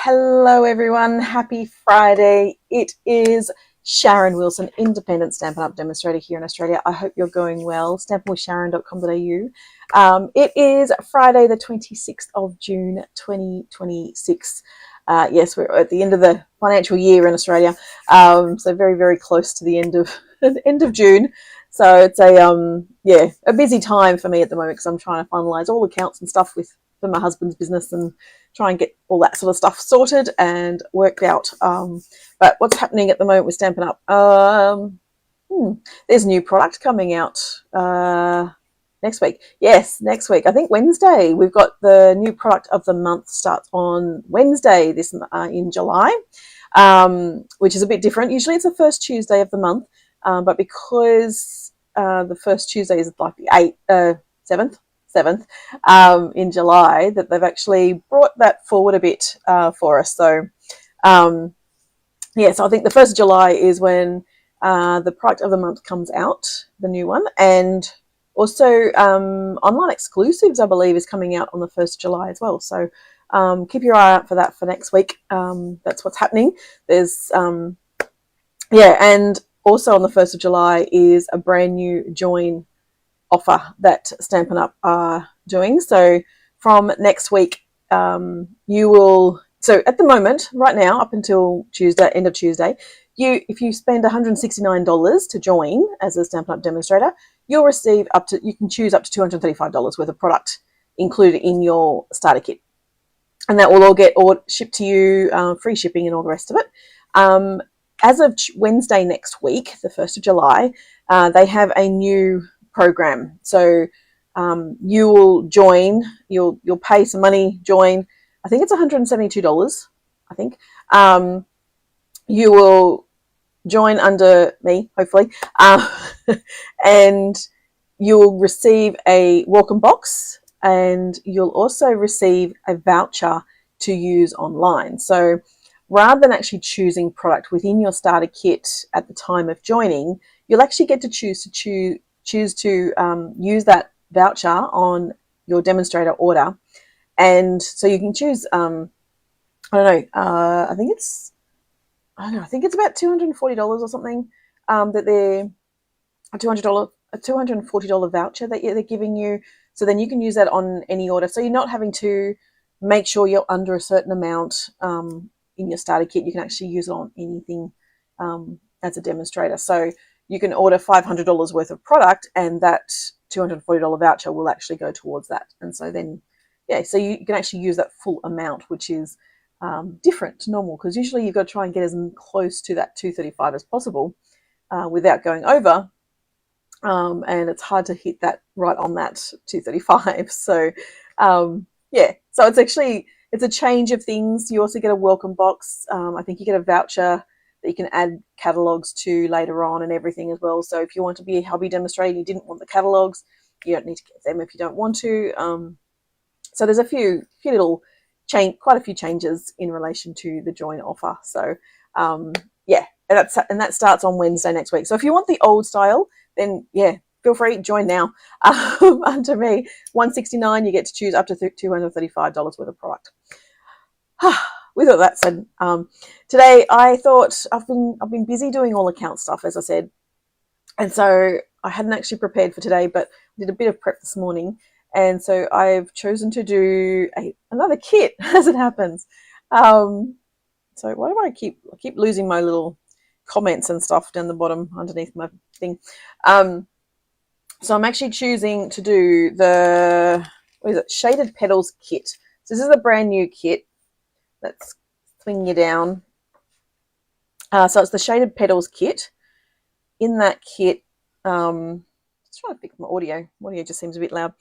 Hello everyone, happy Friday. It is Sharon Wilson, independent Stampin' Up! Demonstrator here in Australia. I hope you're going well. stampinwithsharon.com.au. It is Friday the 26th of June 2026. Yes, we're at the end of the financial year in Australia, so very, very close to the end of the end of June. So it's a busy time for me at the moment because I'm trying to finalise all accounts and stuff for my husband's business and try and get all that sort of stuff sorted and worked out. But what's happening at the moment with Stampin' Up? There's new product coming out next week. Yes, next week. I think Wednesday. We've got the new product of the month starts on Wednesday in July, which is a bit different. Usually it's the first Tuesday of the month, but because the first Tuesday is like the 7th in July, that they've actually brought that forward a bit for us. So so I think the 1st of July is when the product of the month comes out, the new one, and also online exclusives, I believe, is coming out on the 1st of July as well. So keep your eye out for that for next week. That's what's happening. There's and also on the 1st of July is a brand new join offer that Stampin' Up! Are doing. So from next week, you will. So at the moment, right now, up until Tuesday, end of Tuesday, if you spend $169 to join as a Stampin' Up! Demonstrator, you'll receive you can choose up to $235 worth of product included in your starter kit, and that will all get shipped to you, free shipping and all the rest of it. As of Wednesday next week, the 1st of July, they have a new program. So you will join, you'll pay some money, join. I think it's $172, I think. You will join under me, hopefully, and you'll receive a welcome box, and you'll also receive a voucher to use online. So rather than actually choosing product within your starter kit at the time of joining, you'll actually get to choose to use that voucher on your demonstrator order. And so you can choose, I think it's about $240 or something, that they're a $240 voucher that they're giving you. So then you can use that on any order. So you're not having to make sure you're under a certain amount in your starter kit. You can actually use it on anything as a demonstrator. So you can order $500 worth of product, and that $240 voucher will actually go towards that. And so then, so you can actually use that full amount, which is different to normal, because usually you've got to try and get as close to that $235 as possible without going over. And it's hard to hit that right on that $235. So, so it's a change of things. You also get a welcome box. I think you get a voucher that you can add catalogs to later on and everything as well. So if you want to be a hobby demonstrator and you didn't want the catalogs, you don't need to get them if you don't want to. So there's a few little quite a few changes in relation to the join offer. So and that starts on Wednesday next week. So if you want the old style, then feel free, join now. Under me, $169, you get to choose up to $235 worth of product. With all that said, today I thought I've been busy doing all account stuff, as I said, and so I hadn't actually prepared for today, but did a bit of prep this morning, and so I've chosen to do another kit as it happens. So why do I keep losing my little comments and stuff down the bottom underneath my thing? So I'm actually choosing to do the Shaded Petals kit. So this is a brand new kit. Let's swing you down. So it's the Shaded Petals kit. In that kit, just trying to fix my audio. Audio just seems a bit loud.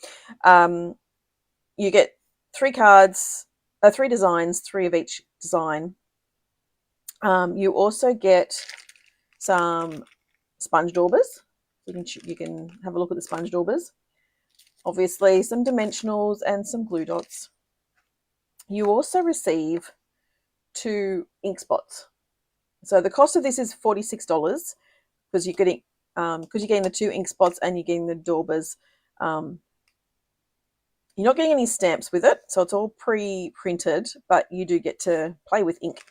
You get 3 cards, 3 designs, 3 of each design. You also get some sponge daubers. You can have a look at the sponge daubers. Obviously, some dimensionals and some glue dots. You also receive 2 ink spots. So the cost of this is $46 because you're getting the 2 ink spots and you're getting the daubers You're not getting any stamps with it, so it's all pre-printed, but you do get to play with ink.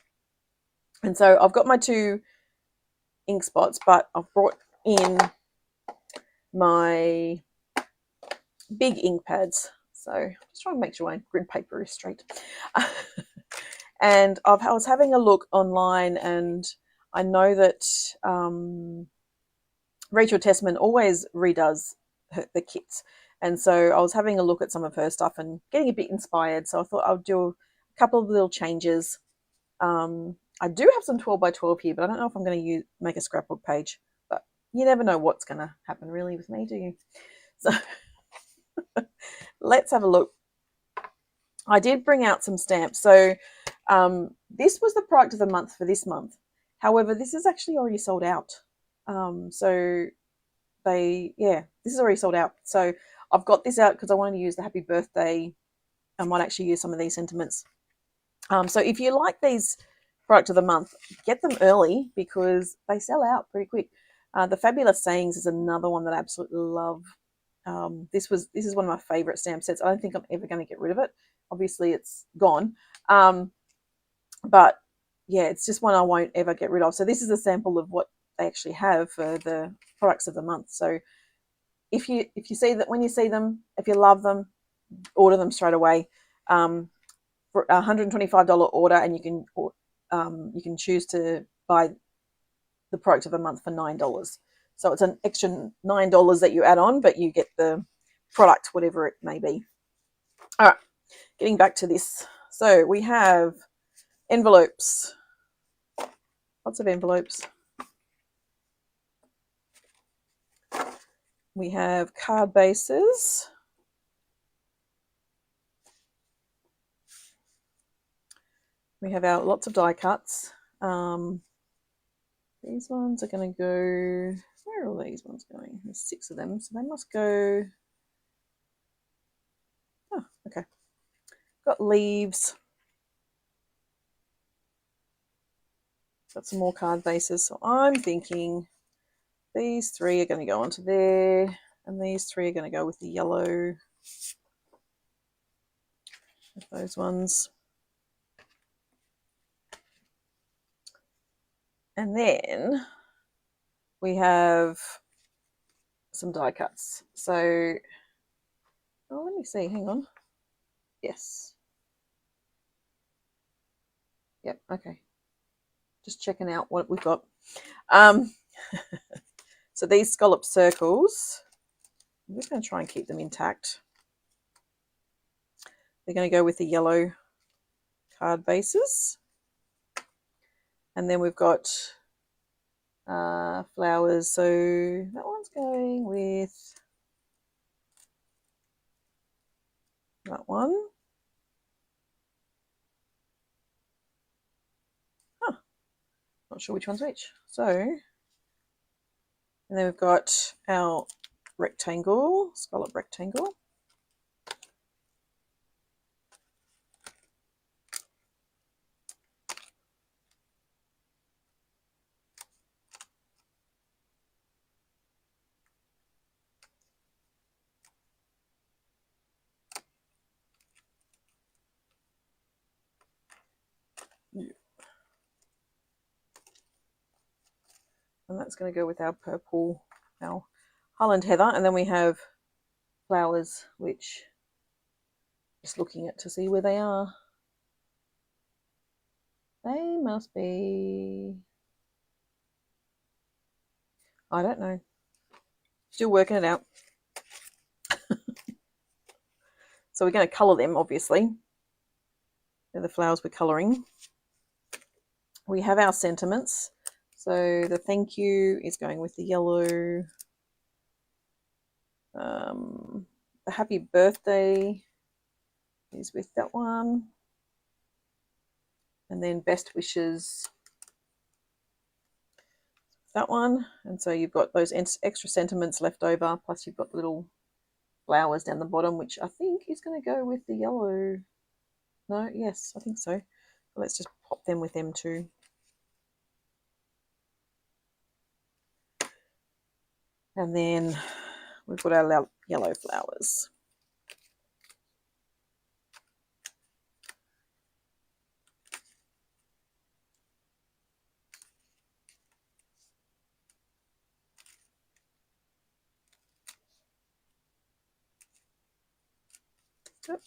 And so I've got my 2 ink spots, but I've brought in my big ink pads. So just trying to make sure my grid paper is straight. And I was having a look online, and I know that Rachel Tessman always redoes the kits. And so I was having a look at some of her stuff and getting a bit inspired. So I thought I'll do a couple of little changes. I do have some 12 by 12 here, but I don't know if I'm going to make a scrapbook page. But you never know what's going to happen really with me, do you? So let's have a look. I did bring out some stamps. So this was the product of the month for this month. However, this is actually already sold out. So this is already sold out. So I've got this out because I wanted to use the happy birthday. I might actually use some of these sentiments. So if you like these product of the month, get them early because they sell out pretty quick. The Fabulous Sayings is another one that I absolutely love. This is one of my favorite stamp sets. I don't think I'm ever going to get rid of it. Obviously, it's gone. But yeah, it's just one I won't ever get rid of. So this is a sample of what they actually have for the products of the month. So if you see that, when you see them, if you love them, order them straight away. For a $125 order, and you can choose to buy the product of the month for $9. So it's an extra $9 that you add on, but you get the product, whatever it may be. All right, getting back to this. So we have envelopes, lots of envelopes. We have card bases. We have our lots of die cuts. These ones are going to go, where are all these ones going? There's 6 of them, so they must go, oh, okay. Got leaves. Got some more card bases. So I'm thinking these 3 are going to go onto there, and these 3 are going to go with the yellow. With those ones. And then we have some die cuts. So, oh, let me see. Hang on. Yes. Yep. Okay. Just checking out what we've got. So these scallop circles, I'm just going to try and keep them intact. They're going to go with the yellow card bases. And then we've got flowers. So that one's going with that one. Huh. Not sure which one's which. So, and then we've got our rectangle, scallop rectangle. Yeah. And that's going to go with our purple, our Holland Heather. And then we have flowers, which just looking at to see where they are. They must be, I don't know. Still working it out. So we're going to colour them, obviously. They're the flowers we're colouring. We have our sentiments. So the thank you is going with the yellow. The happy birthday is with that one. And then best wishes, that one. And so you've got those extra sentiments left over, plus you've got the little flowers down the bottom, which I think is going to go with the yellow. No, yes, I think so. Let's just pop them with them too. And then we've got our yellow flowers. Yep.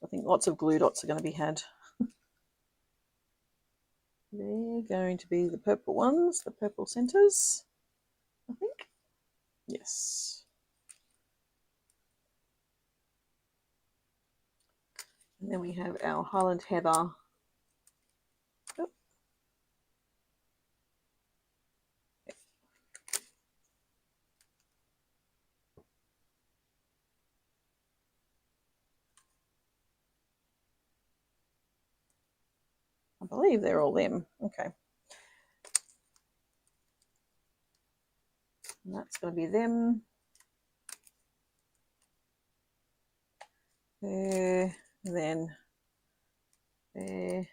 I think lots of glue dots are going to be had. They're going to be the purple ones, the purple centres, I think. Yes. And then we have our Highland Heather. Oh. I believe they're all them. Okay. And that's going to be them. There. And then there.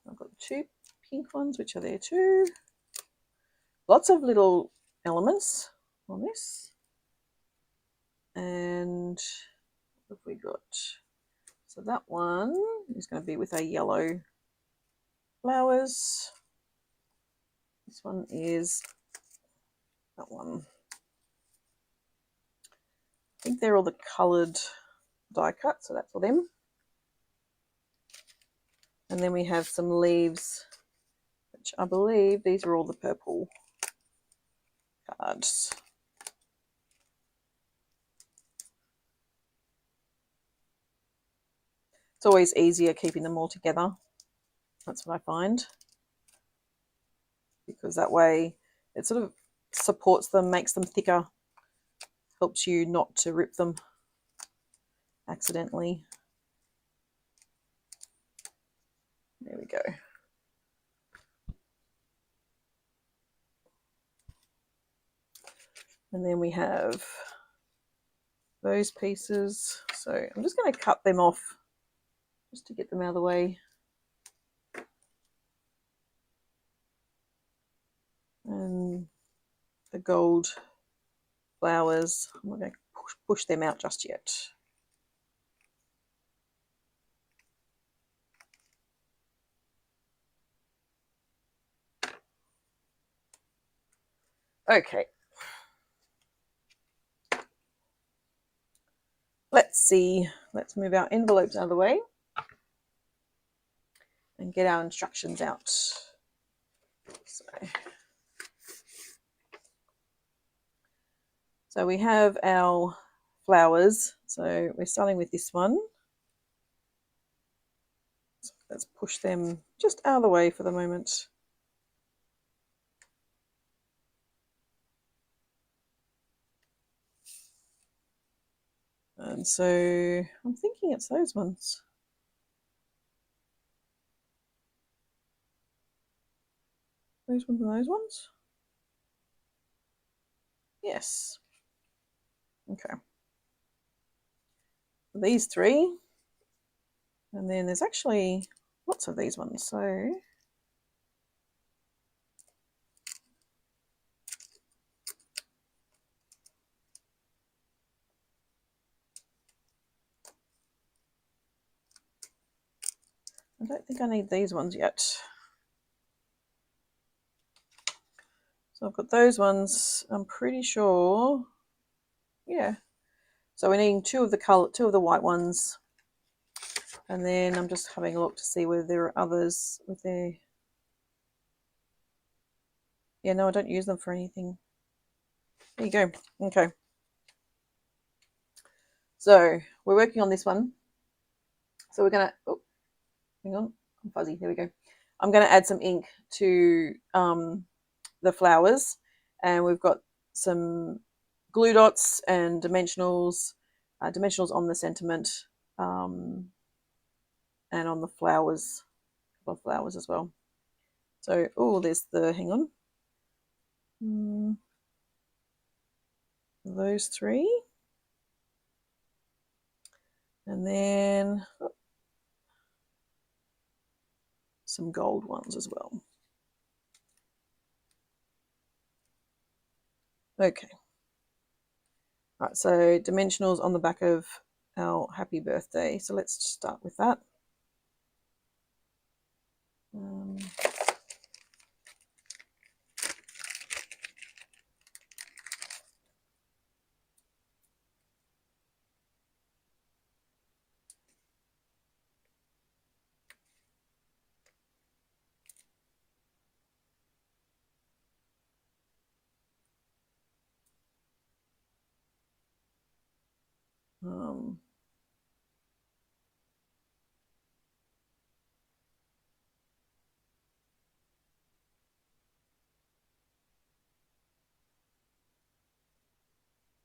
I've got two pink ones, which are there too. Lots of little elements on this. And what have we got? So that one is going to be with a yellow flowers. This one is that one. I think they're all the coloured die cut, so that's for them. And then we have some leaves, which I believe these are all the purple cards. It's always easier keeping them all together. That's what I find. Because that way it sort of supports them, makes them thicker, helps you not to rip them accidentally. There we go. And then we have those pieces. So I'm just going to cut them off just to get them out of the way. And the gold flowers, I'm not going to push them out just yet. Okay. Let's see. Let's move our envelopes out of the way and get our instructions out. So we have our flowers. So we're starting with this one. So let's push them just out of the way for the moment. And so I'm thinking it's those ones. Those ones and those ones? Yes. Okay. These three. And then there's actually lots of these ones. So I don't think I need these ones yet. So I've got those ones, I'm pretty sure. Yeah. So we're needing two of the white ones. And then I'm just having a look to see whether there are others with their... Yeah, no, I don't use them for anything. There you go. Okay. So we're working on this one. So we're going to... Oh, hang on. I'm fuzzy. There we go. I'm going to add some ink to the flowers. And we've got some glue dots and dimensionals. Dimensionals on the sentiment. And on the flowers. A couple of flowers as well. So, oh, there's the... Hang on. Those three. And then some gold ones as well. Okay. All right, so dimensionals on the back of our happy birthday. So let's start with that.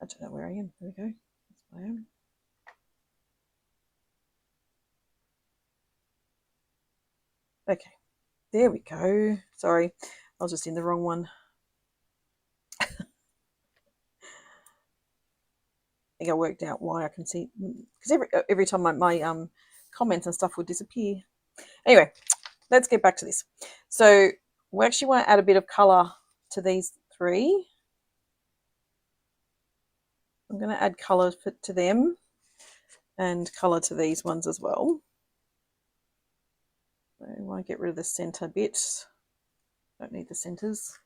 I don't know where I am. There we go. That's where I am. Okay, there we go. Sorry, I was just in the wrong one. I think I worked out why I can see, because every time my comments and stuff would disappear. Anyway, let's get back to this. So we actually want to add a bit of colour to these three. I'm going to add colour to them and colour to these ones as well. So I want to get rid of the centre bit. Don't need the centres.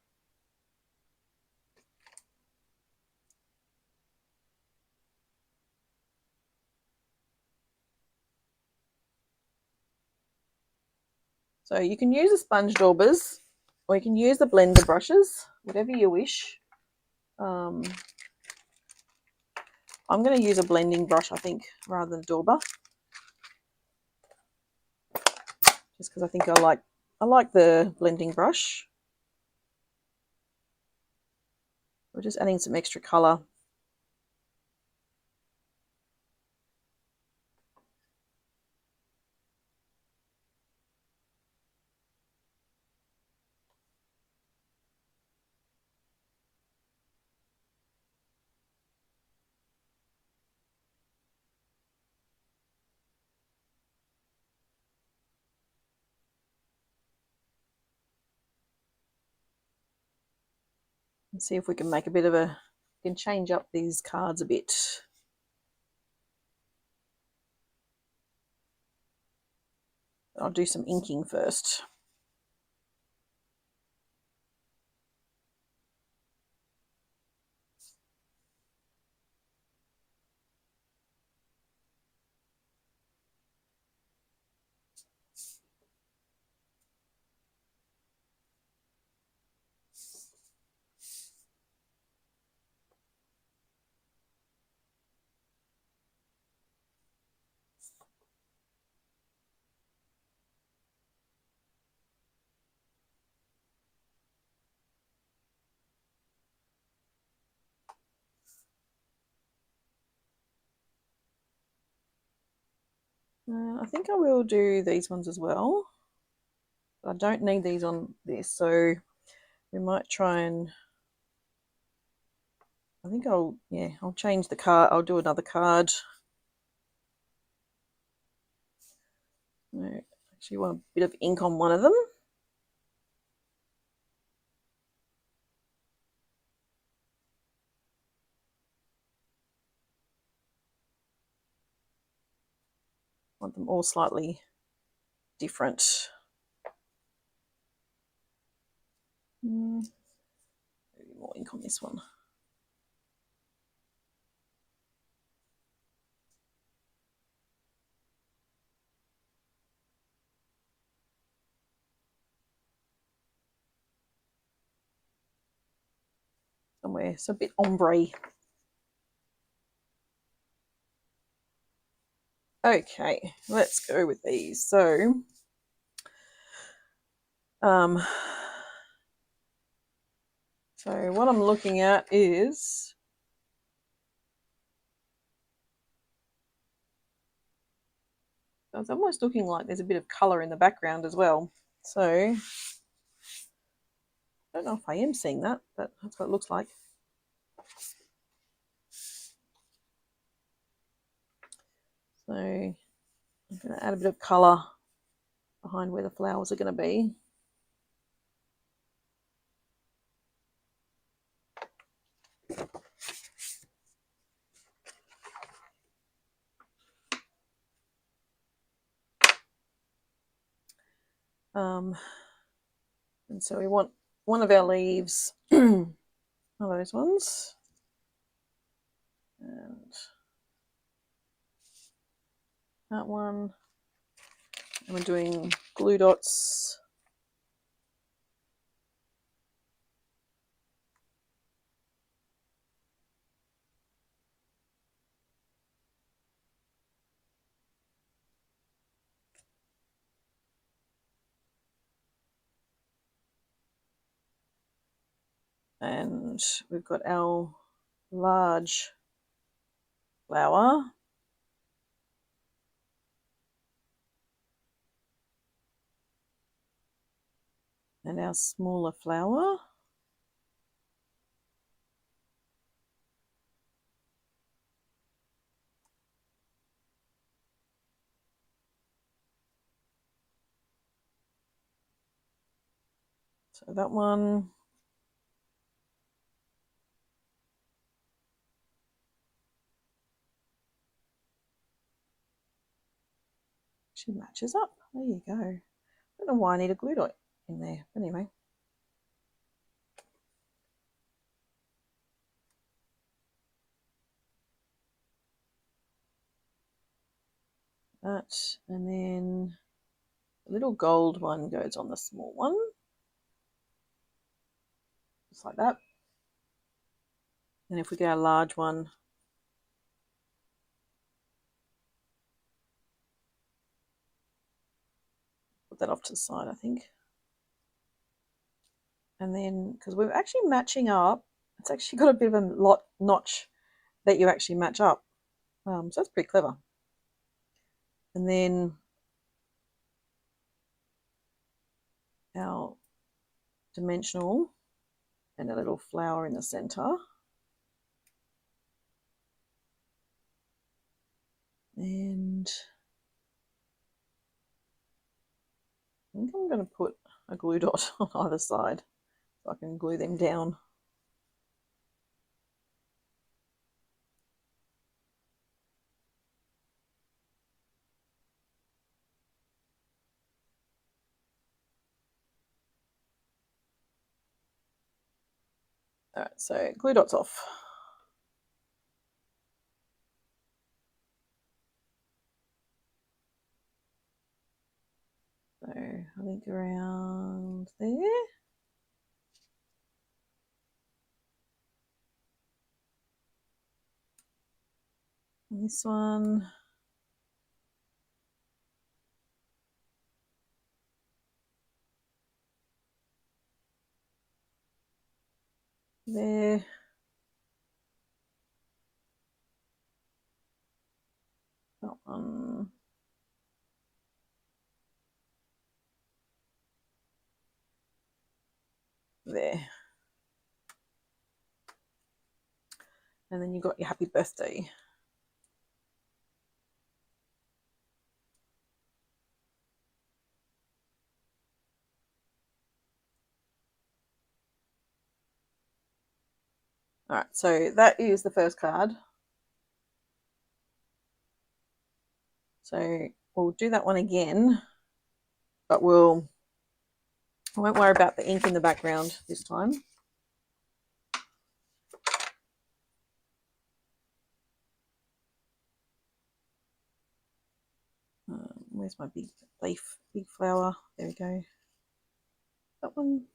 So you can use the sponge daubers, or you can use the blender brushes, whatever you wish. I'm going to use a blending brush, I think, rather than dauber, just because I think I like the blending brush. We're just adding some extra colour. And see if we can make a bit of a, we can change up these cards a bit. I'll do some inking first. I think I will do these ones as well. I don't need these on this, so we might try and, I think I'll change the card. I'll do another card. I actually want a bit of ink on one of them. Want them all slightly different. Maybe more ink on this one. Somewhere, so a bit ombre. Okay, let's go with these. So, so what I'm looking at is it's almost looking like there's a bit of colour in the background as well. So I don't know if I am seeing that, but that's what it looks like. So I'm going to add a bit of colour behind where the flowers are going to be. And so we want one of our leaves, one of those ones, and that one. And we're doing glue dots. And we've got our large flower. And our smaller flower. So that one. She matches up. There you go. I don't know why I need a glue dot in there. But anyway. That, and then the little gold one goes on the small one. Just like that. And if we get a large one, put that off to the side, I think. And then, because we're actually matching up, it's actually got a bit of a notch that you actually match up. So that's pretty clever. And then our dimensional and a little flower in the center. And I think I'm going to put a glue dot on either side so I can glue them down. All right, so glue dots off. So I think around there. And this one. There. That one. There. And then you've got your happy birthday. All right, so that is the first card. So we'll do that one again, but I won't worry about the ink in the background this time. Where's my big leaf, big flower? There we go. That one.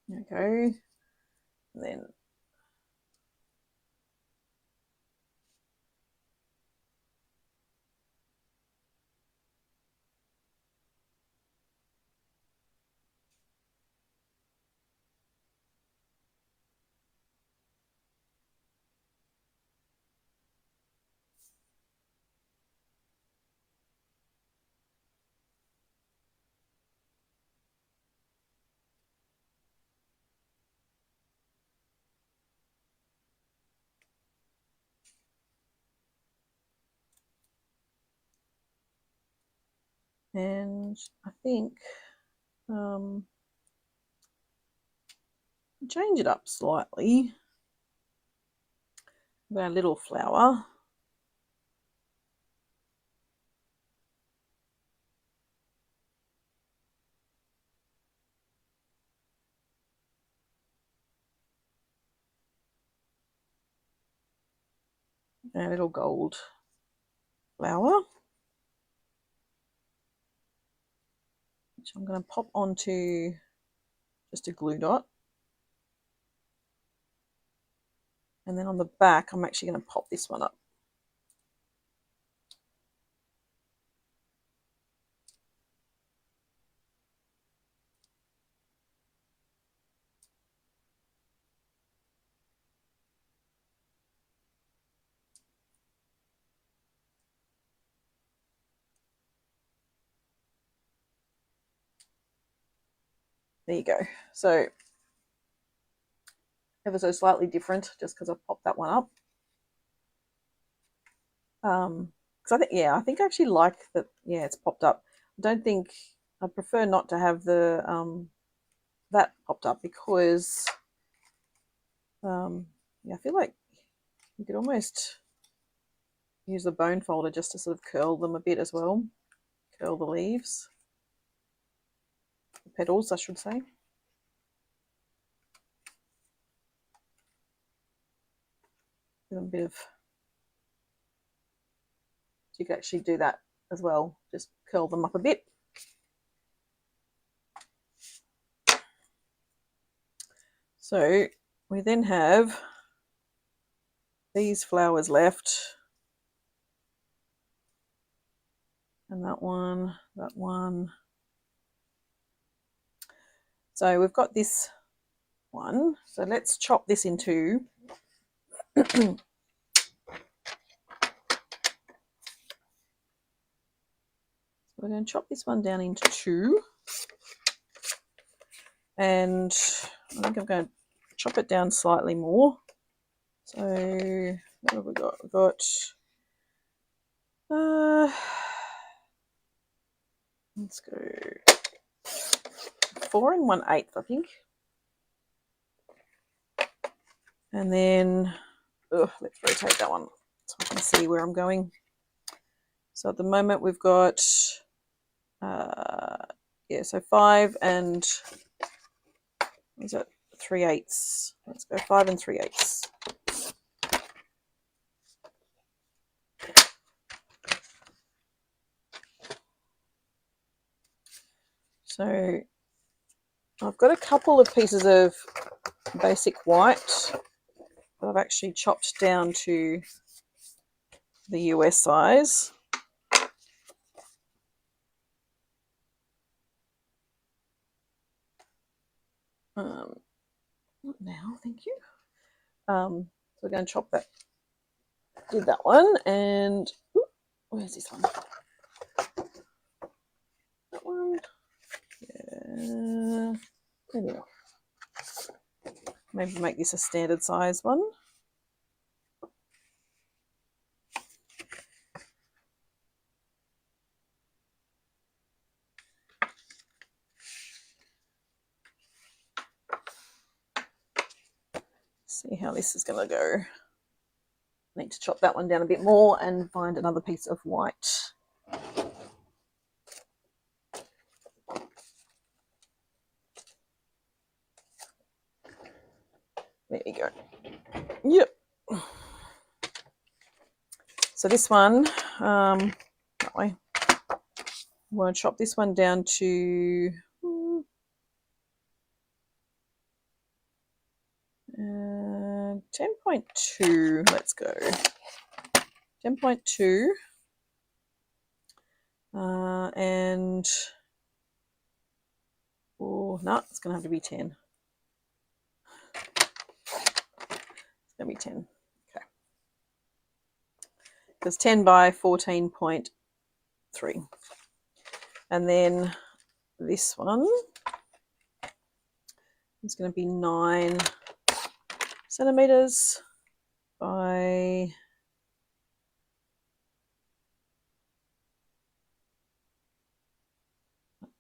There we go. And then and I think change it up slightly with our little flower. a little gold flower, which I'm going to pop onto just a glue dot. And then on the back, I'm actually going to pop this one up. There you go. So ever so slightly different just because I've popped that one up. Because I think I actually like that. Yeah, it's popped up. I don't think I prefer not to have the that popped up because yeah, I feel like you could almost use the bone folder just to sort of curl them a bit as well. Curl the leaves, the petals, I should say. Give them a bit of. So you could actually do that as well. Just curl them up a bit. So we then have these flowers left. And that one, that one. So we've got this one. So let's chop this in two. So we're going to chop this one down into two. And I think I'm going to chop it down slightly more. So what have we got? We've got let's go 4 1/8, I think. And then let's rotate that one so I can see where I'm going. So at the moment we've got yeah, so 5 and what is that? 3/8. Let's go 5 3/8. So I've got a couple of pieces of basic white that I've actually chopped down to the US size. Not now, thank you. So we're going to chop that. Did that one, and where's this one? That one. Yeah, there we go. Maybe make this a standard size one. See how this is going to go. Need to chop that one down a bit more and find another piece of white. There you go. Yep. So this one, that way. I'm going to chop this one down to 10.2. Let's go 10.2. And no, it's going to have to be 10. It's going to be 10. Okay. Because 10 by 14.3. And then this one is going to be 9 centimeters by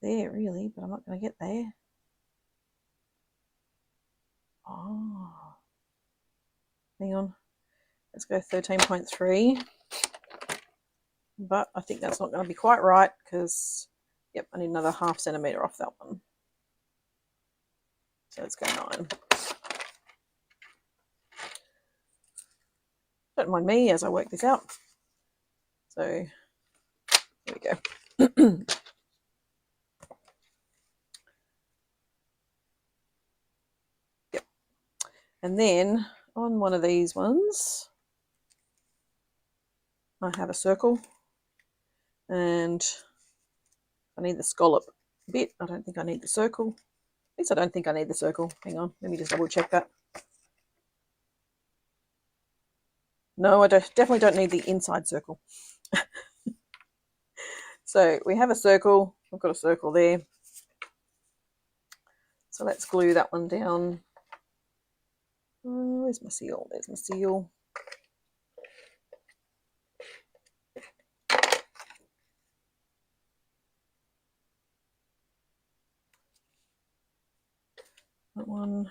there really, but I'm not going to get there. Oh, hang on. Let's go 13.3. But I think that's not going to be quite right because, yep, I need another ½ centimeter off that one. So let's go 9. Don't mind me as I work this out. So there we go. Yep. And then on one of these ones, I have a circle, and I need the scallop bit. I don't think I need the circle. At least I don't think I need the circle. Hang on, let me just double check that. No, I definitely don't need the inside circle. So we have a circle. I've got a circle there. So let's glue that one down. Where's my seal? There's my seal. That one.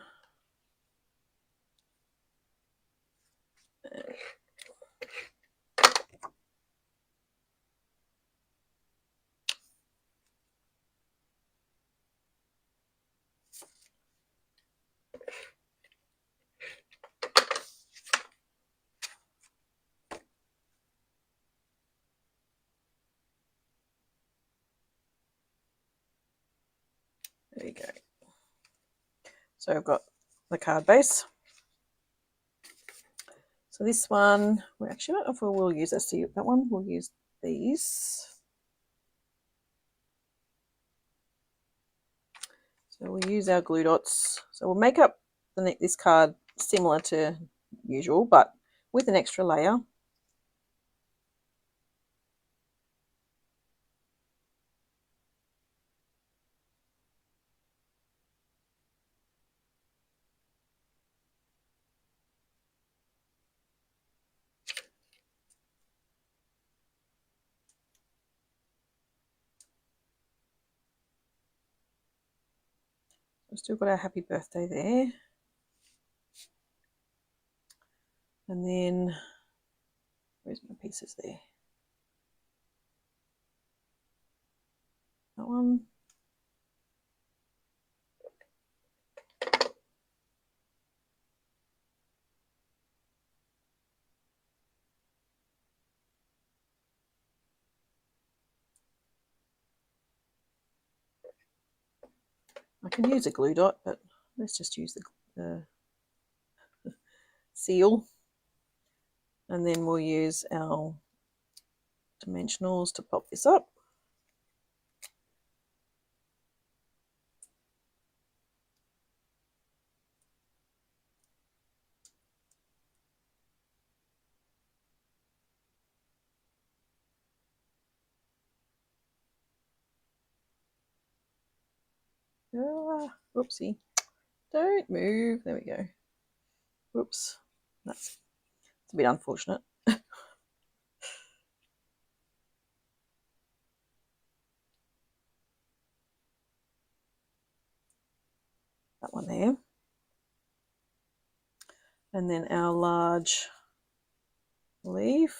There you go. So I've got the card base. So this one, we actually don't know if we'll use that one. We'll use these. So we'll use our glue dots. So we'll make up this card similar to usual, but with an extra layer. We've still got our happy birthday there. And then, where's my pieces there? That one. I can use a glue dot, but let's just use the seal. And then we'll use our dimensionals to pop this up. Whoopsie. Don't move. There we go. Whoops. That's a bit unfortunate. That one there. And then our large leaf.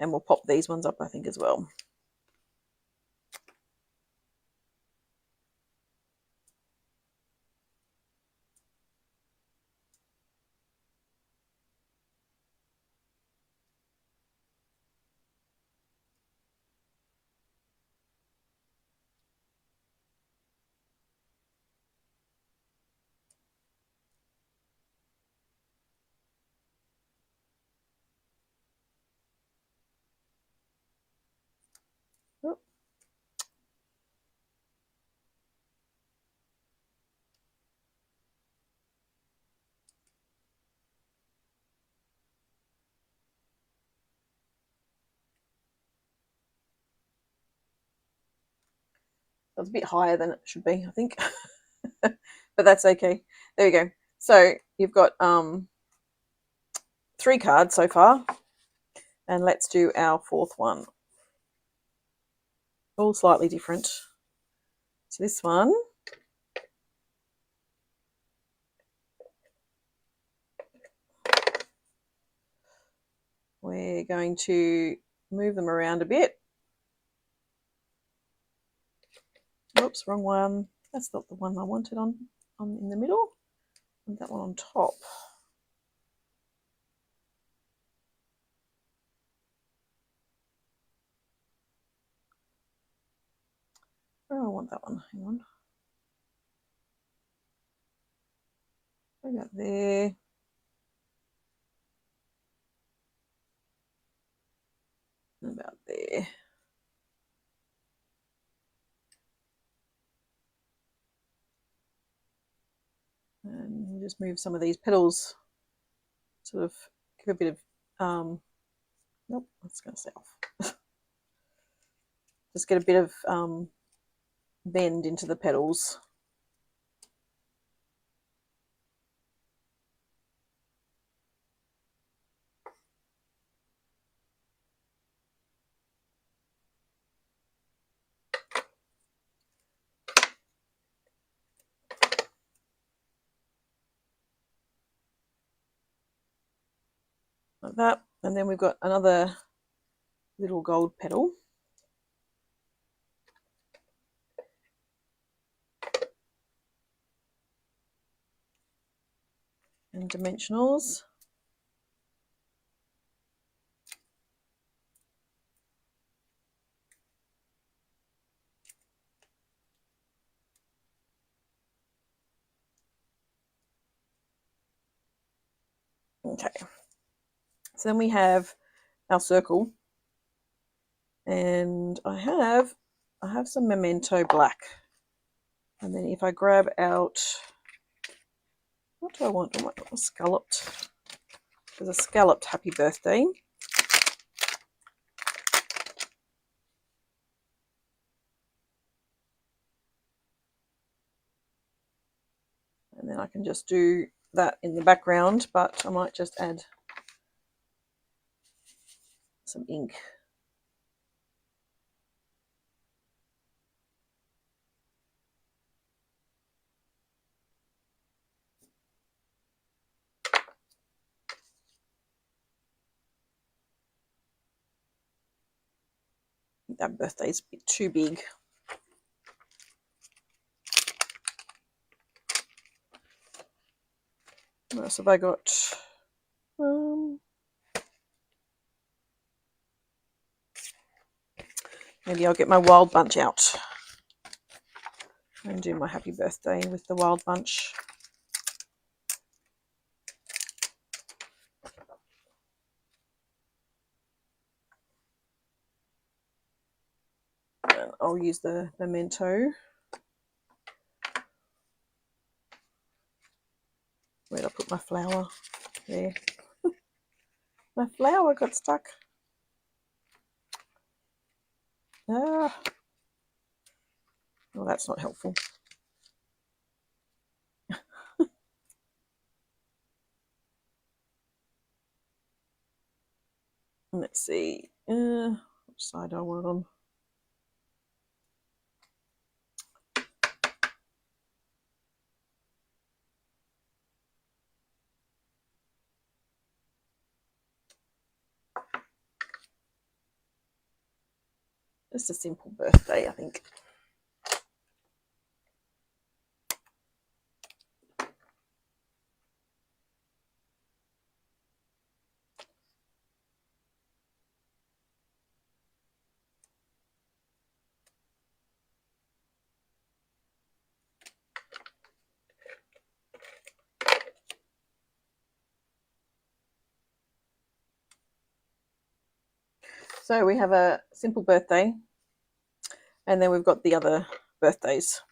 And we'll pop these ones up, I think, as well. Oh. That's a bit higher than it should be, I think. But that's okay. There we go. So you've got 3 cards so far. And let's do our 4th one. All slightly different. So this one. we're going to move them around a bit. Oops, wrong one. That's not the one I wanted on in the middle. I want that one on top. Where do I want that one? Hang on. About there. About there. And we'll just move some of these petals, sort of give a bit of, nope, that's going to stay off. Just get a bit of bend into the petals. Like that. And then we've got another little gold petal. And dimensionals. Okay. So then we have our circle. And I have some Memento black. And then if I grab out, what do I want? I want a scalloped. There's a scalloped happy birthday. And then I can just do that in the background, but I might just add some ink. That birthday's a bit too big. What else have I got? Maybe I'll get my wild bunch out and do my happy birthday with the wild bunch. And I'll use the Memento. Where did I put my flower? There. My flower got stuck. Ah. Well, that's not helpful. Let's see. Which side do I want it on? Just a simple birthday, I think. So we have a simple birthday, and then we've got the other birthdays.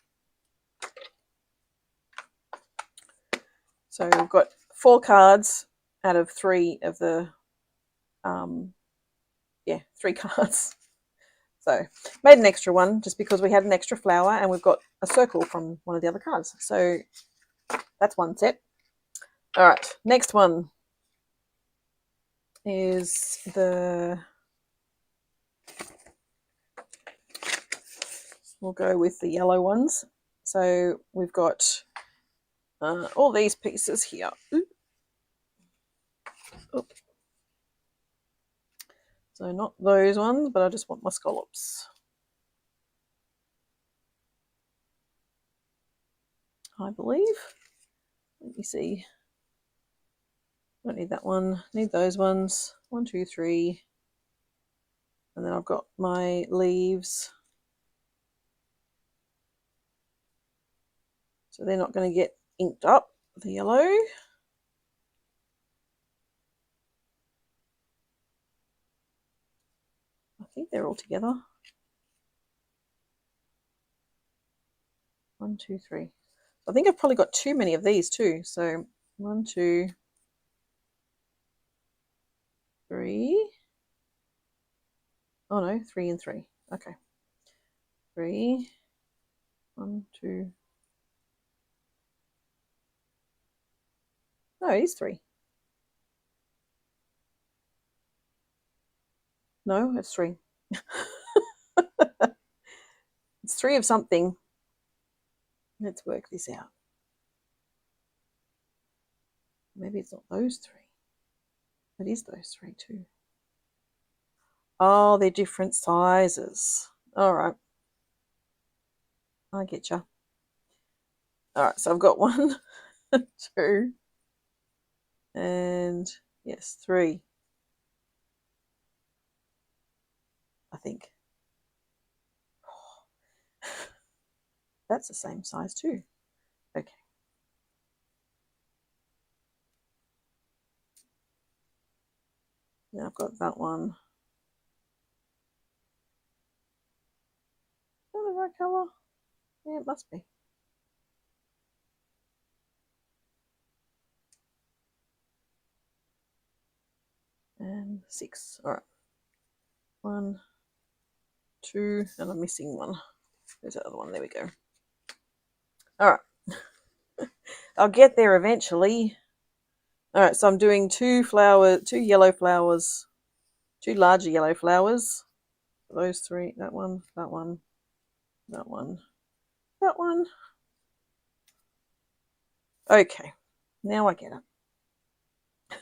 So we've got 4 cards out of 3 of the, 3 cards. So made an extra one just because we had an extra flower, and we've got a circle from one of the other cards. So that's one set. All right, next one is we'll go with the yellow ones. So we've got all these pieces here. So not those ones, but I just want my scallops. I believe. Let me see. Don't need that one. Need those ones. 1, 2, 3. And then I've got my leaves. So they're not going to get inked up, the yellow. I think they're all together. 1, 2, 3. I think I've probably got too many of these too. So 1, 2, 3. Oh no, 3 and 3. Okay. 3. 1, 2. No, it is 3. No, it's 3. It's 3 of something. Let's work this out. Maybe it's not those 3. It is those 3 too. Oh, they're different sizes. All right. I get you. All right, so I've got 1, 2, and yes, 3. I think. That's the same size too. Okay. Now I've got that one. Is that the right colour? Yeah, it must be. And 6. All right. 1, 2, and I'm missing one. There's the other one. There we go. All right. I'll get there eventually. All right, so I'm doing 2 yellow flowers, 2 larger yellow flowers. Those 3, that one, that one, that one, that one. Okay, now I get it.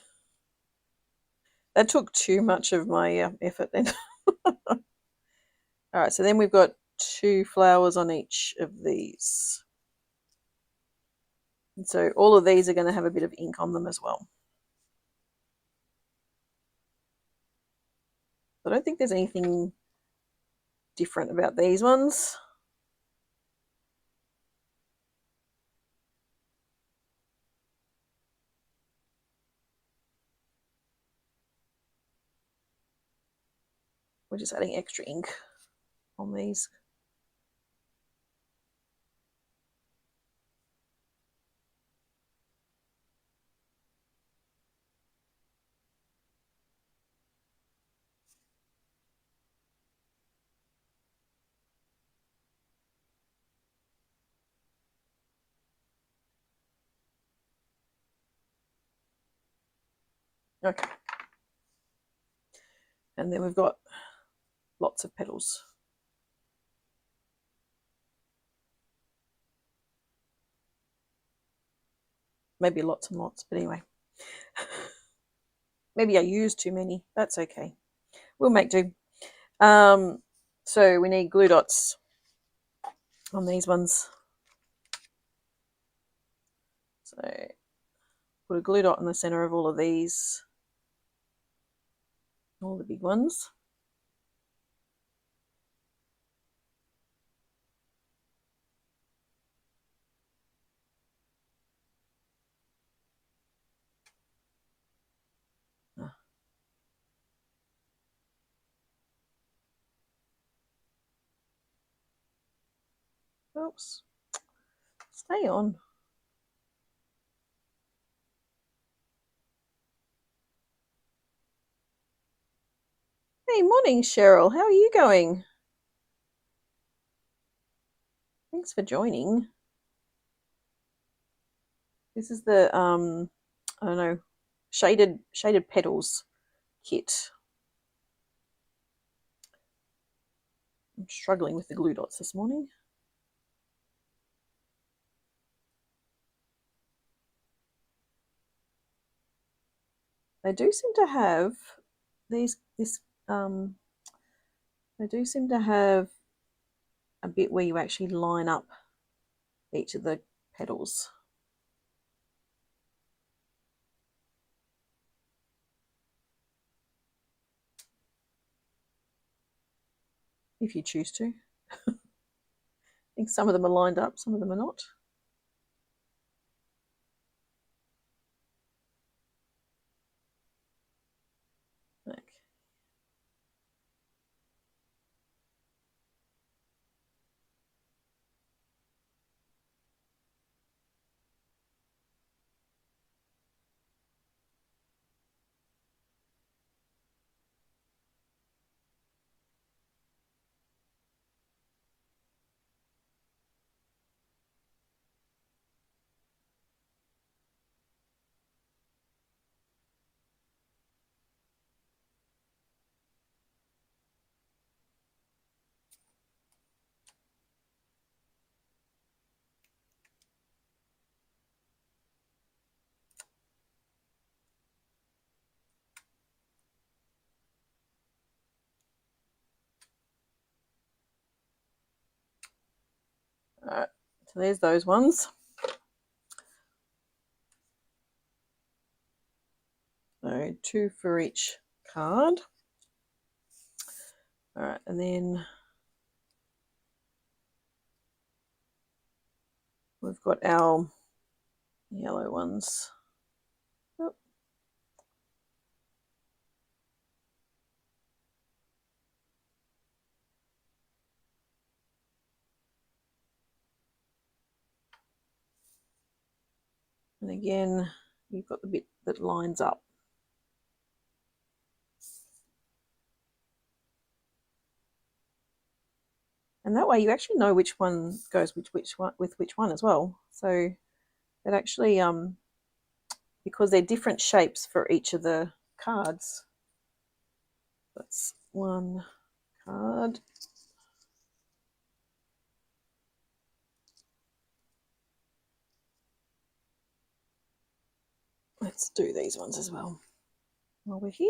That took too much of my effort then. All right, so then we've got 2 flowers on each of these. And so all of these are going to have a bit of ink on them as well. I don't think there's anything different about these ones. We're just adding extra ink on these. Okay. And then we've got lots of petals. Maybe lots and lots, but anyway. Maybe I used too many. That's okay. We'll make do. So we need glue dots on these ones. So put a glue dot in the center of all of these, all the big ones. Oops. Stay on. Hey, morning, Cheryl. How are you going? Thanks for joining. This is the I don't know, shaded petals kit. I'm struggling with the glue dots this morning. They do seem to have this they do seem to have a bit where you actually line up each of the petals. If you choose to. I think some of them are lined up, some of them are not. Okay. All right, so there's those ones. So 2 for each card. All right, and then we've got our yellow ones. Oh. And again, you've got the bit that lines up. And that way you actually know which one goes with which one as well. So it actually, because they're different shapes for each of the cards. That's one card. Let's do these ones as well while we're here.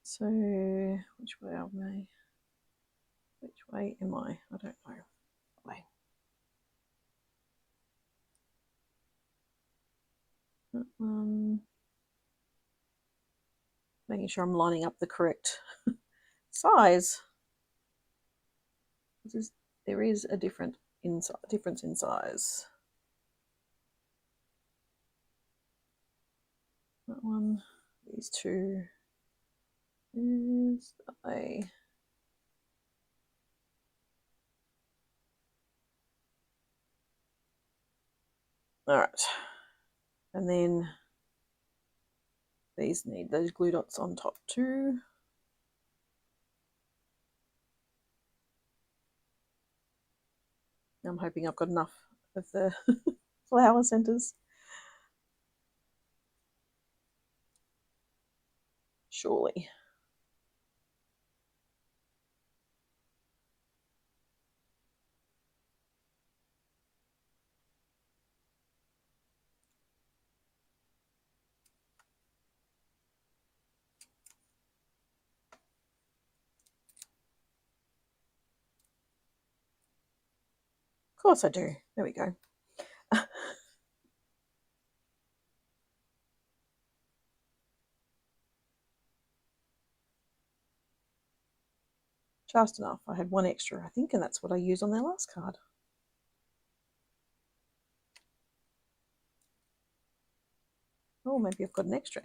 So which way am I? Which way am I? I don't know. Way. That one. Making sure I'm lining up the correct size. There is a difference in size. That one, these two is a all right, and then these need those glue dots on top too. I'm hoping I've got enough of the flower centers. Surely. Of course I do. There we go. Just enough. I had one extra, I think, and that's what I used on their last card. Oh, maybe I've got an extra.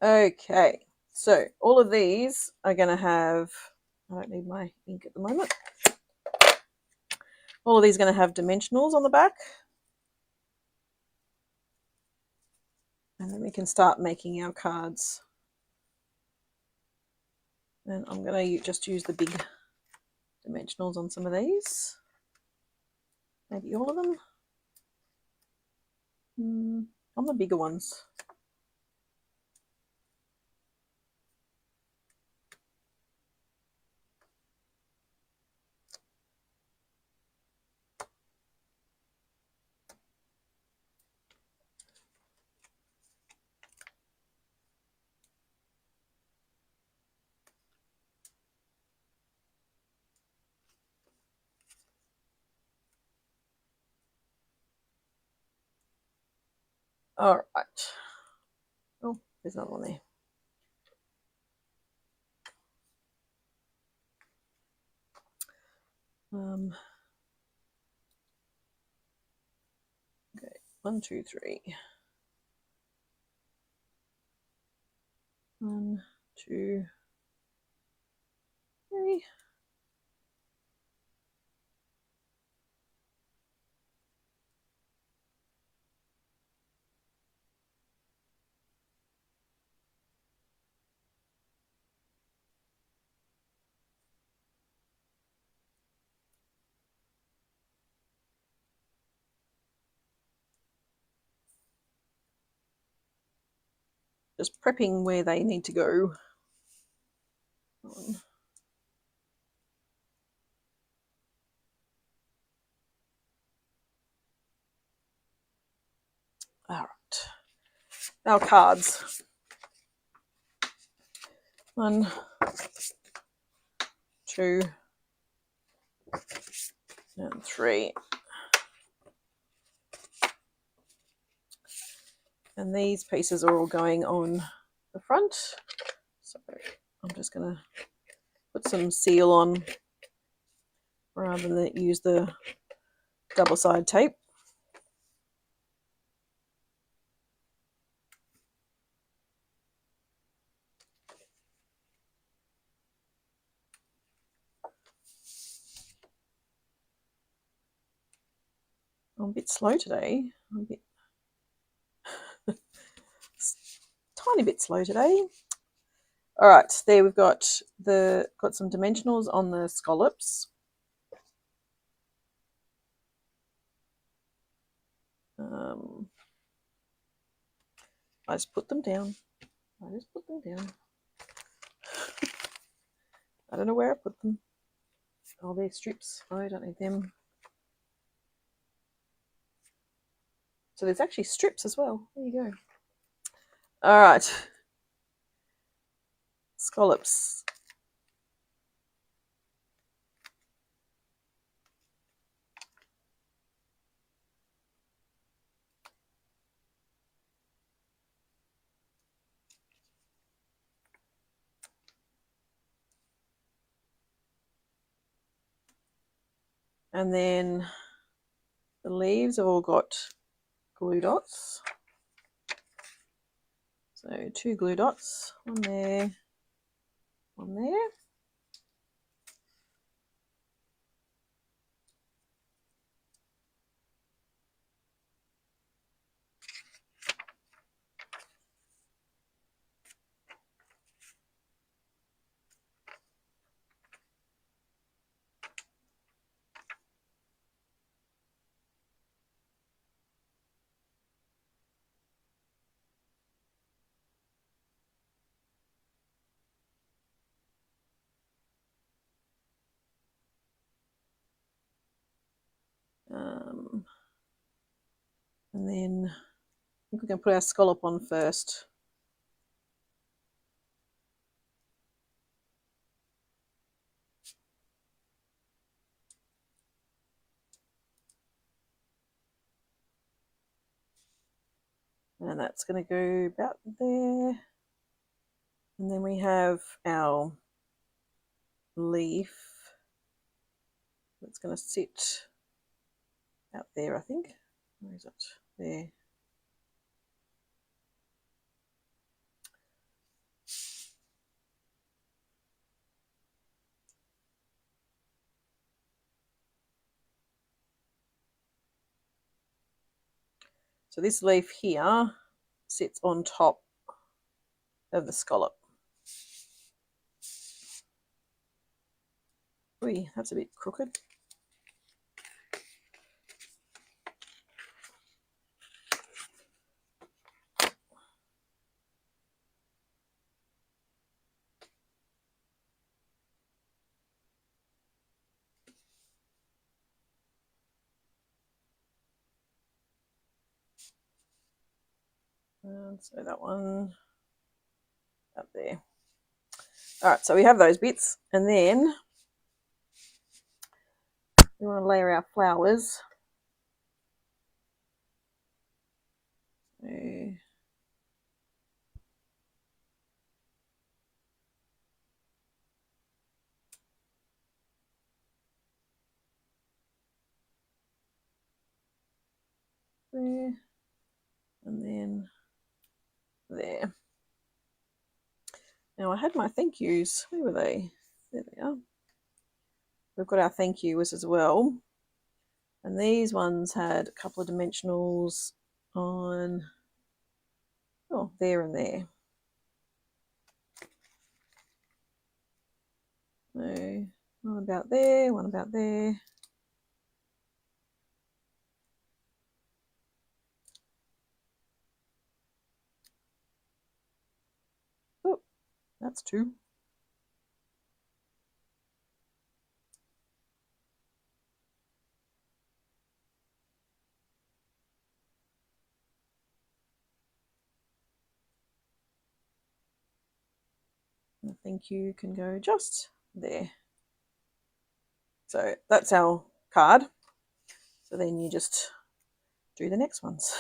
Okay, so all of these are going to have, I don't need my ink at the moment. All of these are going to have dimensionals on the back. And then we can start making our cards. And I'm going to just use the big dimensionals on some of these. Maybe all of them. On the bigger ones. All right. Oh, there's another one there. Okay, 1, 2, 3. 1, 2, 3. Just prepping where they need to go. All right. Our cards. 1, 2, and 3. And these pieces are all going on the front. So I'm just going to put some seal on rather than use the double-sided tape. I'm a bit slow today. I'm a bit tiny bit slow today. All right, there we've got some dimensionals on the scallops. I just put them down. I don't know where I put them. Oh, they're strips. Oh, I don't need them. So there's actually strips as well. There you go. All right. Scallops. And then the leaves have all got glue dots. So 2 glue dots, one there, one there. And then I think we can put our scallop on first. And that's going to go about there. And then we have our leaf that's going to sit out there, I think. Where is it? There. So this leaf here sits on top of the scallop. Ooh, that's a bit crooked. And so that one up there. All right, so we have those bits, and then we want to layer our flowers. So there, and then there. Now I had my thank yous. Where were they? There they are. We've got our thank yous as well. And these ones had a couple of dimensionals on, oh, there and there. So one about there, one about there. Oh, that's two. I think you can go just there. So that's our card. So then you just do the next ones.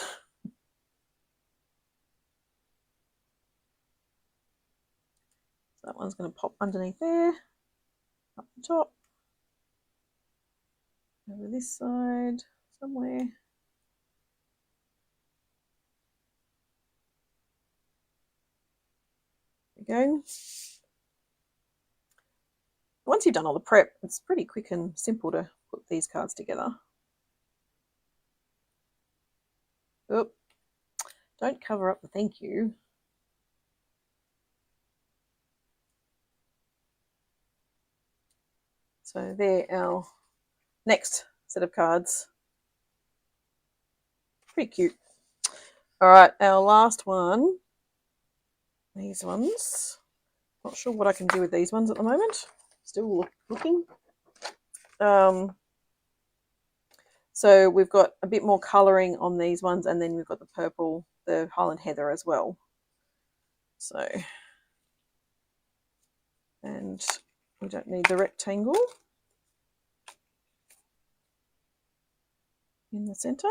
So that one's going to pop underneath there, up the top, over this side somewhere. There we go. Once you've done all the prep, it's pretty quick and simple to put these cards together. Oop. Don't cover up the thank you. So they're our next set of cards. Pretty cute. All right, our last one. These ones. Not sure what I can do with these ones at the moment. Still looking. So we've got a bit more colouring on these ones, and then we've got the purple, the Highland Heather as well. So, and we don't need the rectangle in the centre.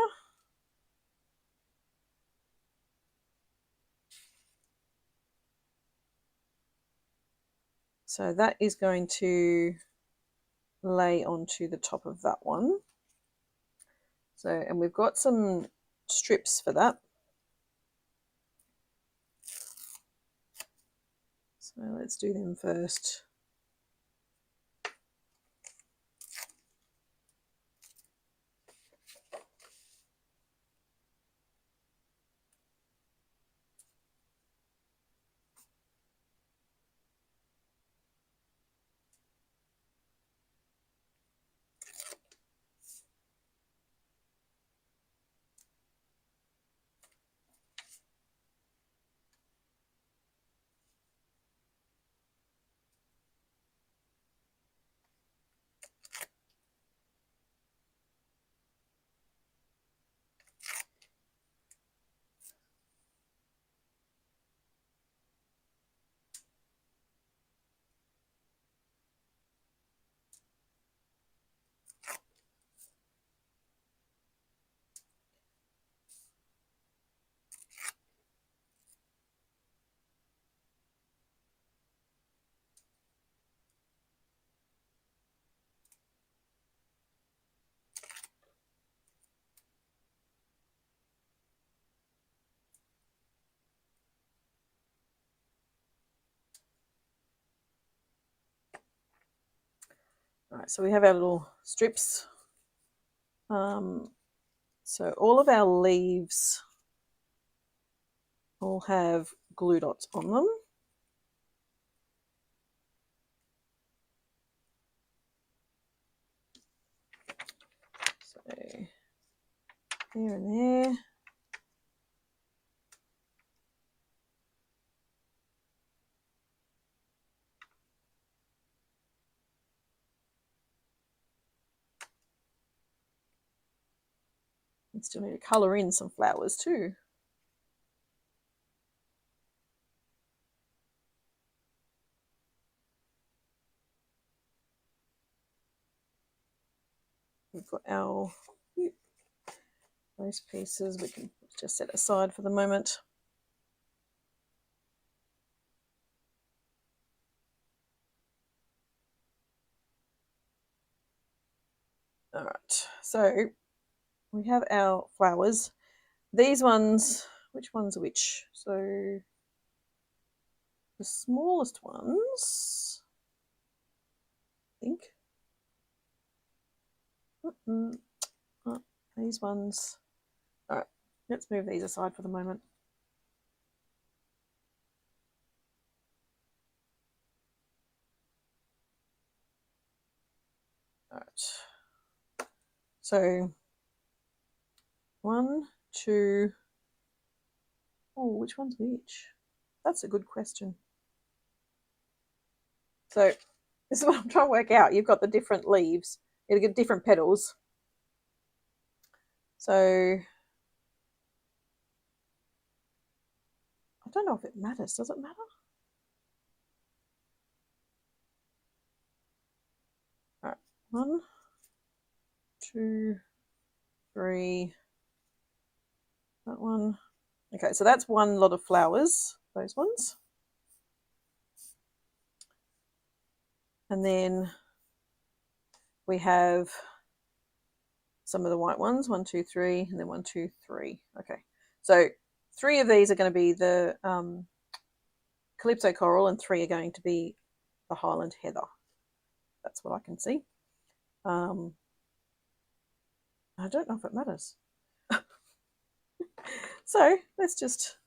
So that is going to lay onto the top of that one. So, and we've got some strips for that. So let's do them first. All right, so we have our little strips. So all of our leaves all have glue dots on them. So there and there. And still need to colour in some flowers too. We've got our those pieces we can just set aside for the moment. All right, so we have our flowers. These ones, which ones are which? So the smallest ones, I think. Oh, these ones. All right, let's move these aside for the moment. All right. So 1, 2. Oh, which one's which? That's a good question. So this is what I'm trying to work out. You've got the different leaves. You've got different petals. So I don't know if it matters. Does it matter? All right. 1, 2, 3. That one. Okay, so that's one lot of flowers, those ones. And then we have some of the white ones, 1, 2, 3, and then 1, 2, 3. Okay, so 3 of these are going to be the Calypso Coral, and 3 are going to be the Highland Heather. That's what I can see. I don't know if it matters. So let's just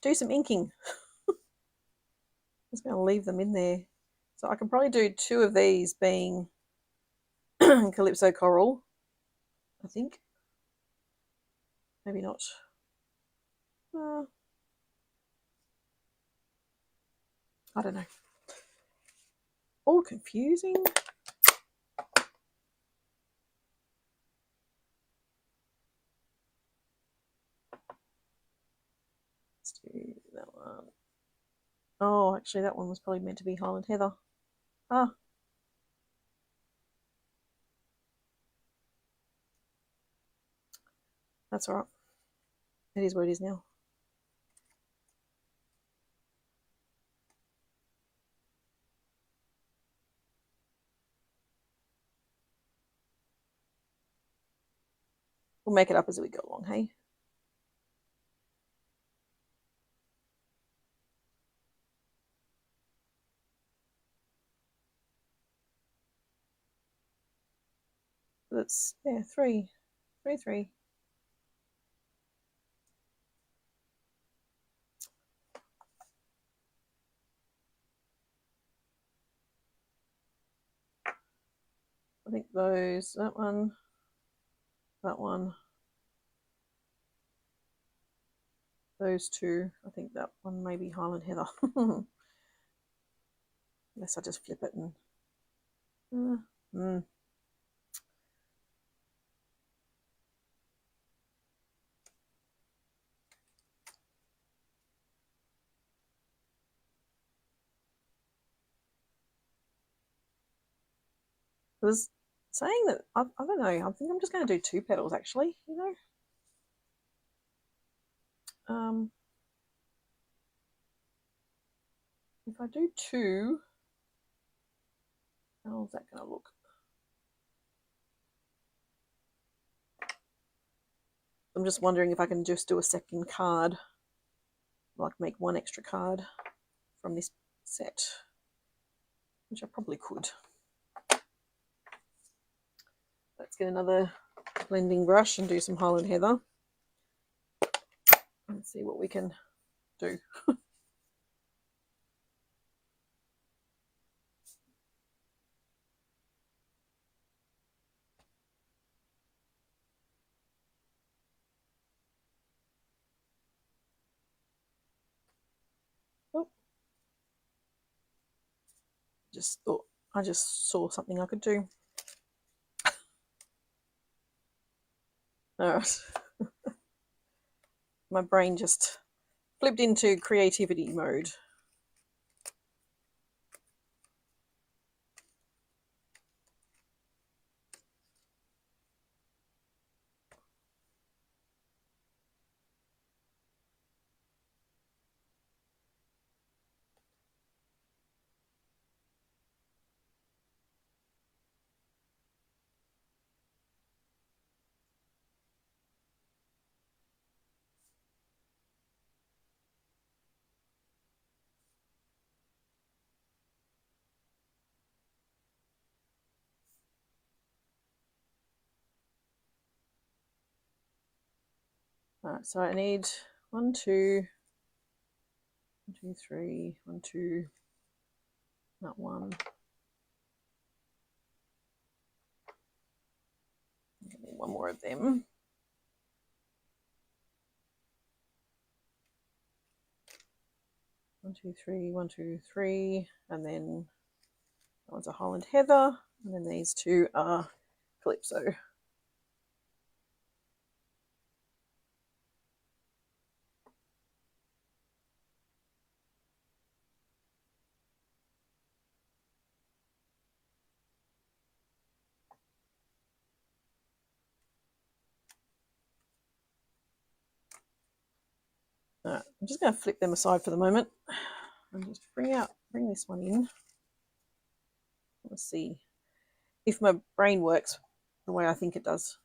do some inking. I'm just going to leave them in there. So I can probably do 2 of these being Calypso Coral, I think. Maybe not. I don't know. All confusing. Let's do that one. Oh, actually, that one was probably meant to be Highland Heather. Ah. That's all right. It is what it is now. We'll make it up as we go along, hey? That's, yeah, 3. 3, 3. I think those, that one, those 2. I think that one may be Highland Heather. Unless I just flip it and... I was saying that, I don't know, I think I'm just going to do 2 petals, actually, you know? If I do 2, how's that going to look? I'm just wondering if I can just do a second card, like make 1 extra card from this set, which I probably could. Let's get another blending brush and do some Highland Heather. Let's see what we can do. Oh, I just saw something I could do. All right. My brain just flipped into creativity mode. All right, so I need 1, 2, 1, 2, 3, 1, 2, not 1. I need 1 more of them. 1, 2, 3, 1, 2, 3, and then that one's a Holland Heather, and then these 2 are Calypso. All right, I'm just going to flip them aside for the moment and just bring this one in. Let's see if my brain works the way I think it does.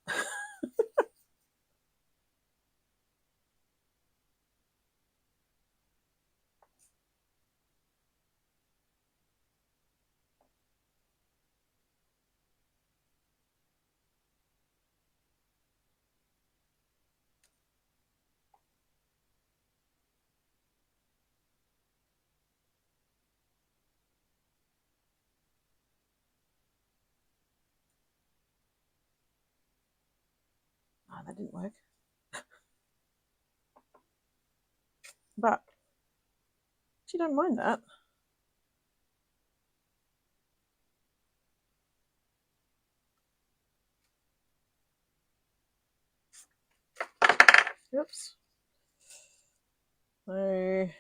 Oh, that didn't work. But she don't mind that. Oops. So I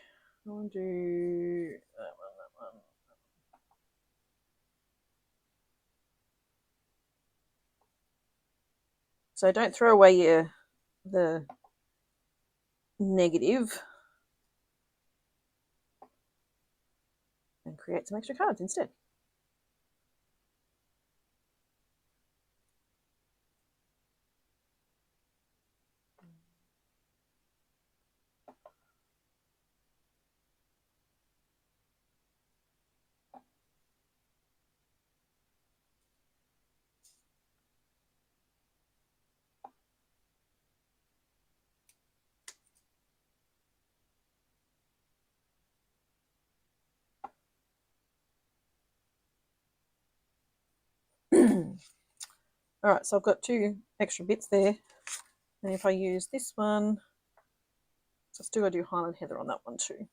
want to do that one. So don't throw away the negative and create some extra cards instead. All right, so I've got 2 extra bits there. And if I use this one, so still got to do Highland Heather on that one too.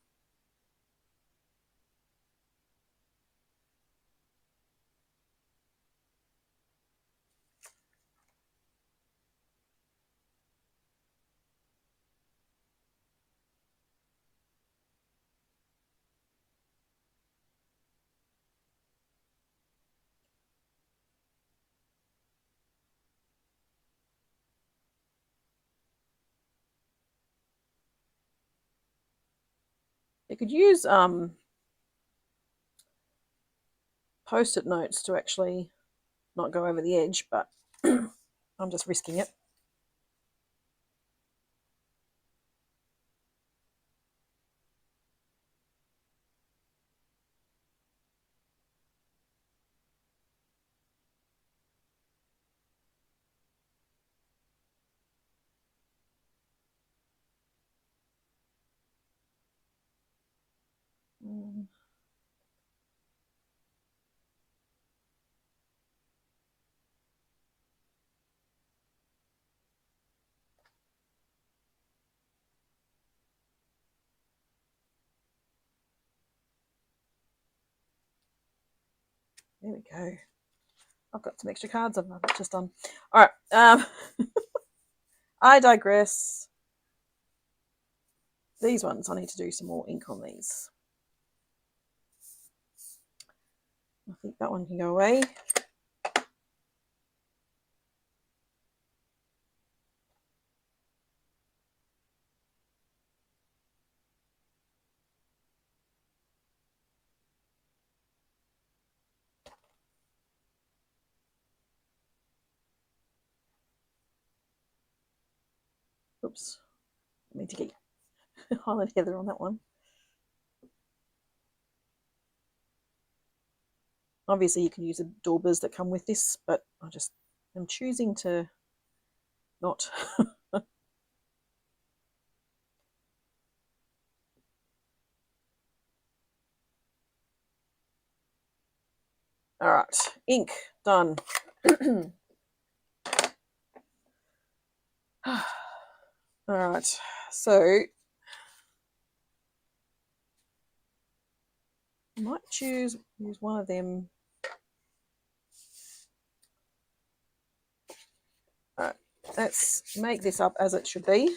You could use post-it notes to actually not go over the edge, but I'm just risking it. There we go. I've got some extra cards I've just done. All right. I digress. These ones, I need to do some more ink on these. I think that one can go away. Oops. I need to get Highlight Heather on that one. Obviously, you can use the daubers that come with this, but I just am choosing to not. All right, ink done. All right, so I might use one of them. All right, let's make this up as it should be.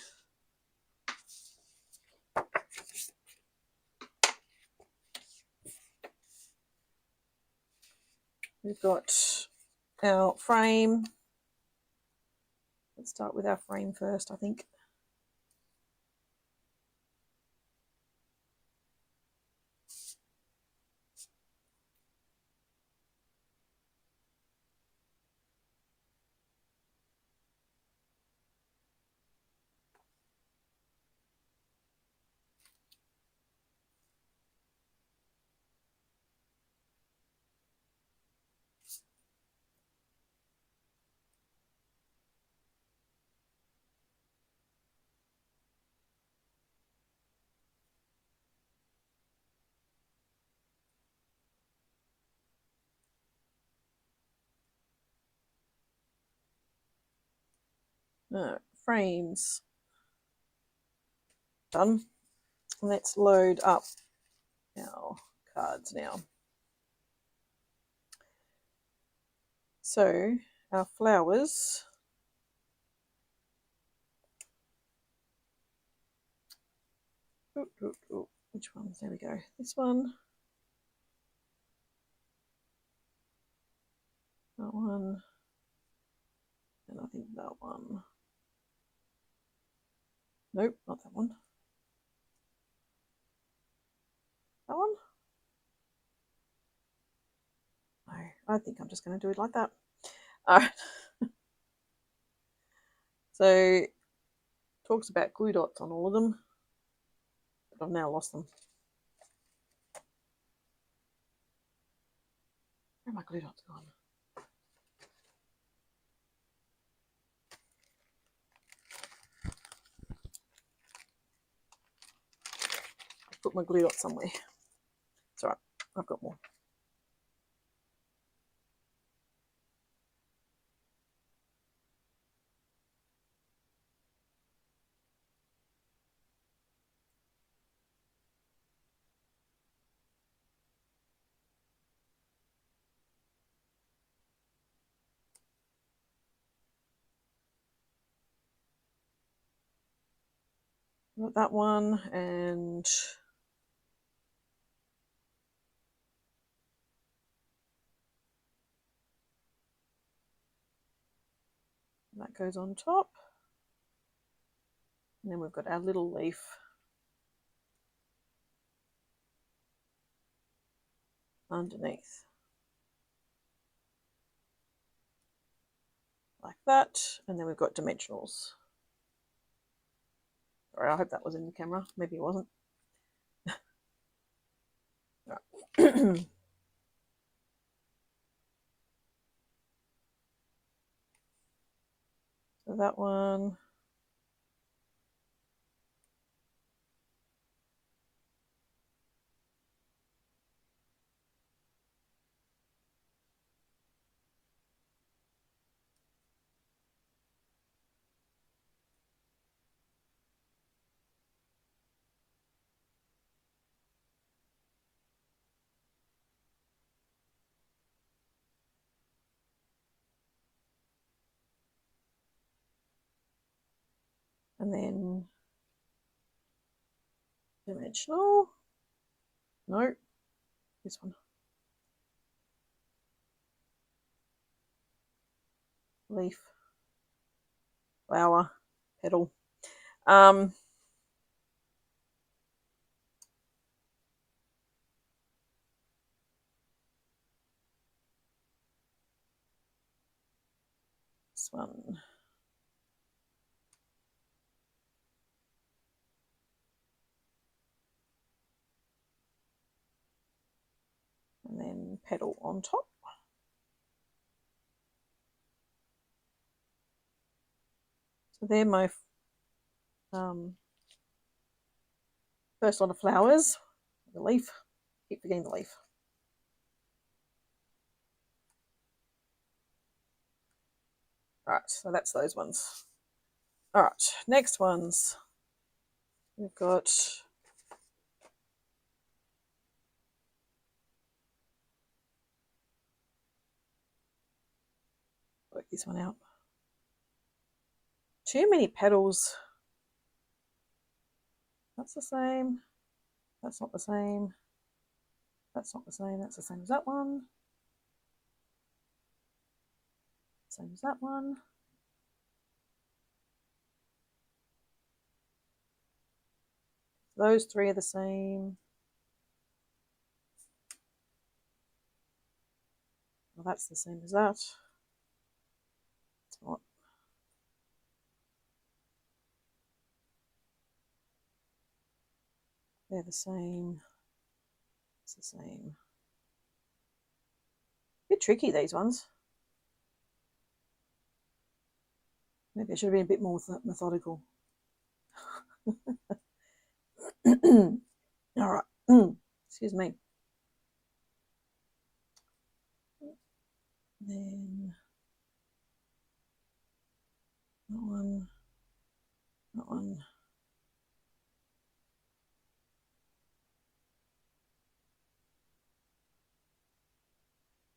We've got our frame. Let's start with our frame first, I think. Frames done. Let's load up our cards now. So our flowers. Which ones? There we go. This one. That one. And I think that one. Nope, not that one. That one? No, I think I'm just going to do it like that. All right. So, talks about glue dots on all of them, but I've now lost them. Where are my glue dots gone? I've put my glue dots somewhere. It's all right. I've got more. Got that one, and that goes on top. And then we've got our little leaf. Underneath. Like that. And then we've got dimensionals. Sorry, I hope that was in the camera. Maybe it wasn't. Right. So that one. And then dimensional. No, this one. Leaf, flower, petal. This one. And then petal on top. So they're my first lot of flowers. The leaf. Keep forgetting the leaf. All right, so that's those ones. All right, next ones. We've got work this one out. Too many petals. That's the same. That's not the same. That's not the same. That's the same as that one. Same as that one. Those three are the same. Well, that's the same as that. It's not. They're the same. It's the same. A bit tricky, these ones. Maybe I should have been a bit more methodical. All right. Excuse me. Then that one. That one.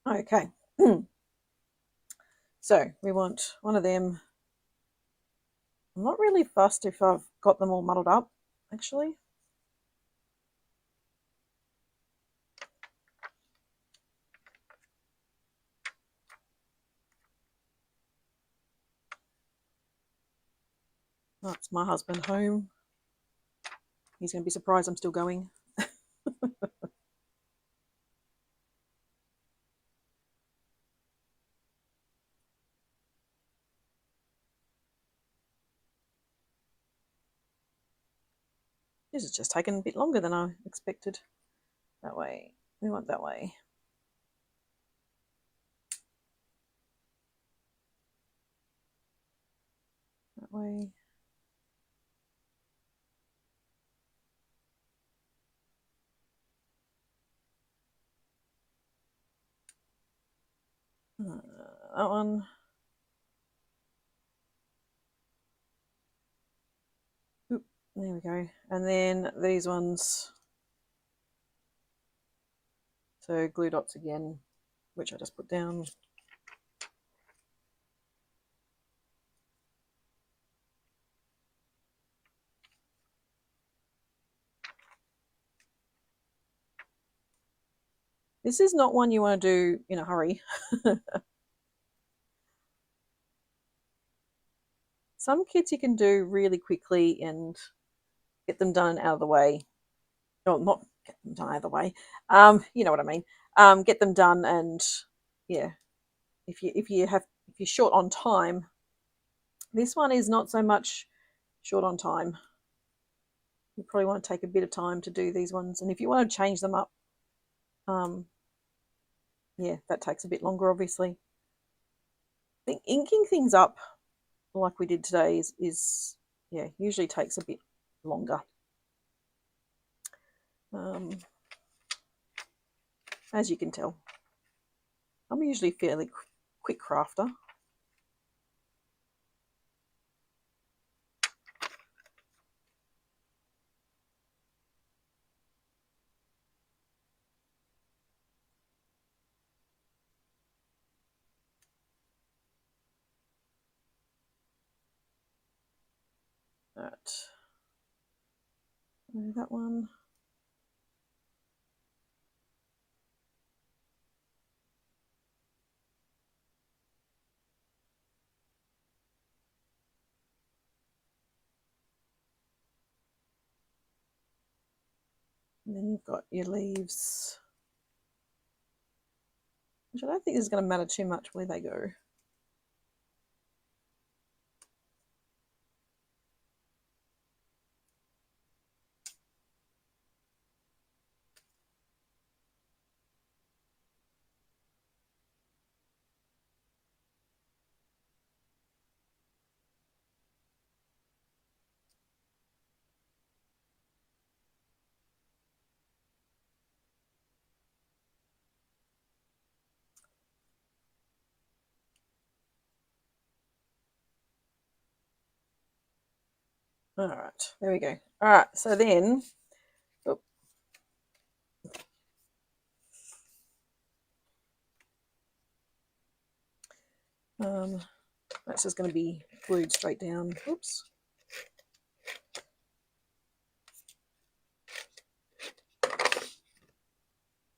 Okay. So we want one of them. I'm not really fussed if I've got them all muddled up, actually. That's my husband home. He's going to be surprised I'm still going. This has just taken a bit longer than I expected. That way. We want that way. That way. That one. Oop, there we go. And then these ones. So glue dots again, which I just put down. This is not one you want to do in a hurry. Some kits you can do really quickly and get them done out of the way. No, not get them done out of the way. You know what I mean. Get them done, and yeah, if you're short on time, this one is not so much short on time. You probably want to take a bit of time to do these ones, and if you want to change them up, yeah, that takes a bit longer, obviously. I think inking things up like we did today is yeah, usually takes a bit longer. As you can tell, I'm usually fairly quick crafter. All right. That one. And then you've got your leaves, which I don't think is going to matter too much where they go. All right, there we go. All right, so then, that's just going to be glued straight down. Oops.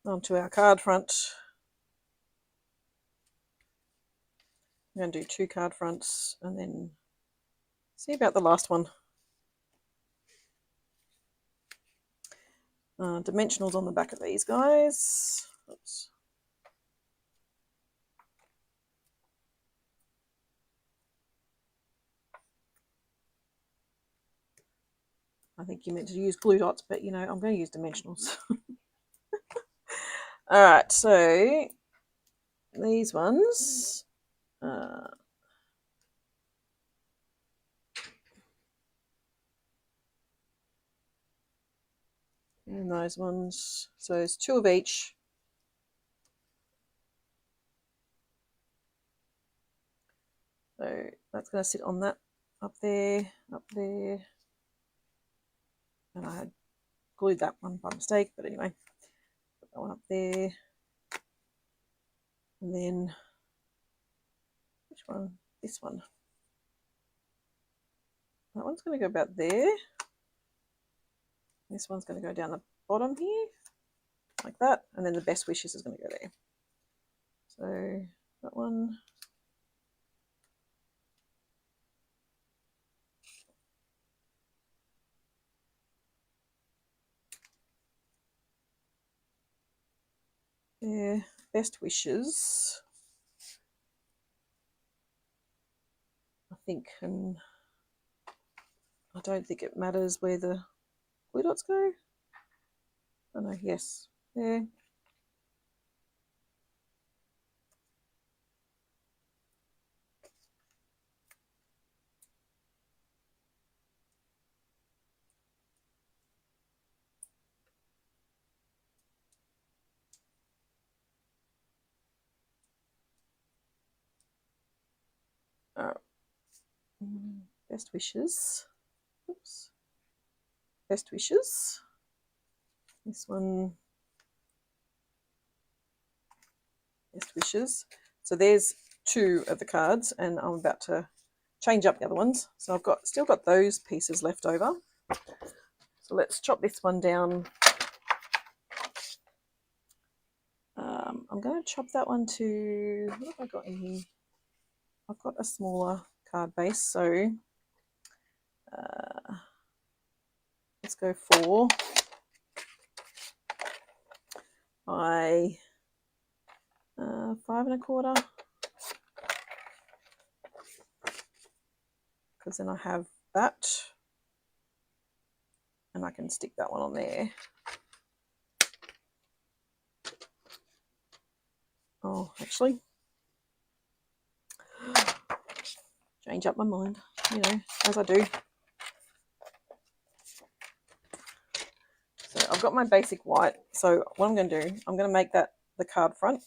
Onto our card front. I'm going to do 2 card fronts and then see about the last one. Dimensionals on the back of these guys. Oops. I think you meant to use glue dots, but you know, I'm going to use dimensionals. All right, so these ones. And those ones. So there's 2 of each. So that's going to sit on that up there. And I had glued that one by mistake, but anyway, put that one up there. And then, which one? This one. That one's going to go about there. This one's going to go down the bottom here, like that. And then the best wishes is going to go there. So that one. There, best wishes. I think, and I don't think it matters where the glue dots go. Oh no, yes, there. Best wishes. Oops. Best wishes. This one. Best wishes. So there's 2 of the cards, and I'm about to change up the other ones. So I've still got those pieces left over. So let's chop this one down. I'm going to chop that one to, what have I got in here? I've got a smaller card base, so let's go for 5 5¼ because then I have that and I can stick that one on there. Oh, actually, change up my mind, you know, as I do. So I've got my basic white. So what I'm going to do, I'm going to make that the card front.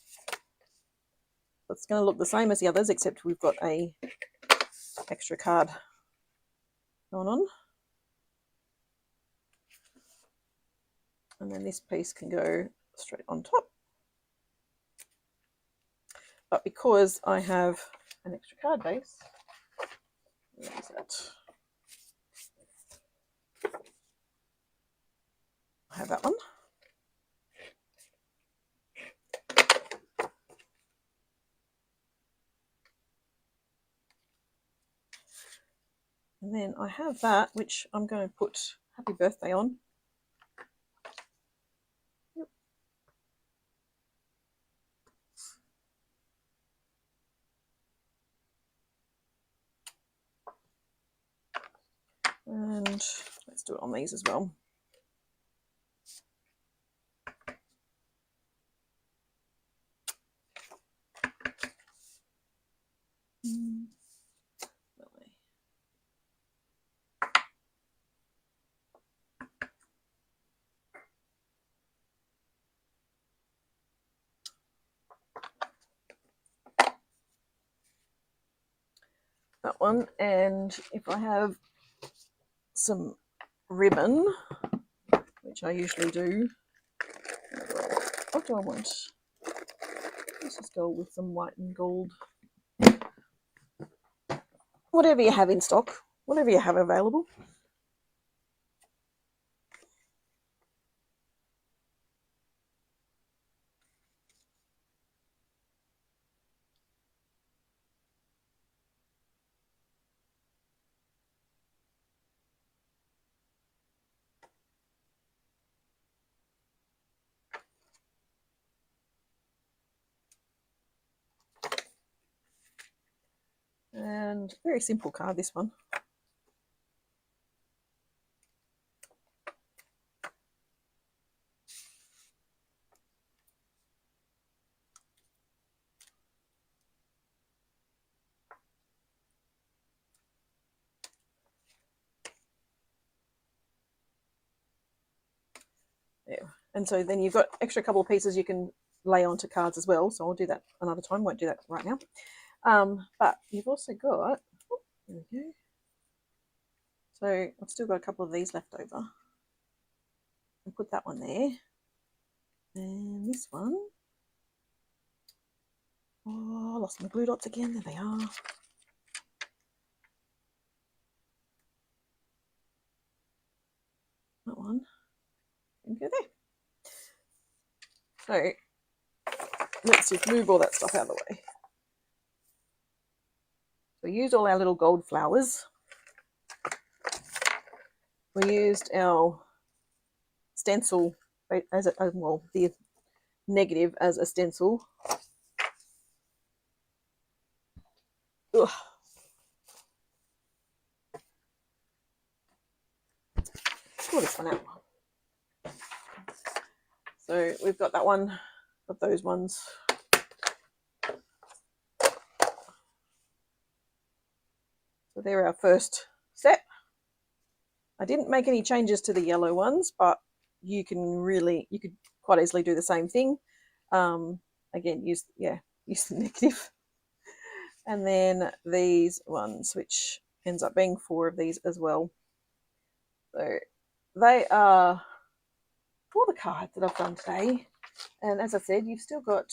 It's going to look the same as the others, except we've got a extra card going on. And then this piece can go straight on top. But because I have an extra card base, where is that? I have that one. And then I have that, which I'm going to put happy birthday on. Yep. And let's do it on these as well. That one, and if I have some ribbon, which I usually do, what do I want? Let's just go with some white and gold. Whatever you have in stock, whatever you have available. And very simple card, this one. Yeah. And so then you've got extra couple of pieces you can lay onto cards as well. So I'll do that another time. Won't do that right now. But you've also got, oh, there we go. So I've still got a couple of these left over. I'll put that one there. And this one. Oh, I lost my glue dots again. There they are. That one. And go there. So let's just move all that stuff out of the way. We used all our little gold flowers. We used our stencil as a, well, the negative as a stencil. Ugh. Pull this one out. So we've got that one, got those ones. So they're our first set. I didn't make any changes to the yellow ones, but you could quite easily do the same thing. Again, use the negative. And then these ones, which ends up being 4 of these as well. So they are all the cards that I've done today. And as I said, you've still got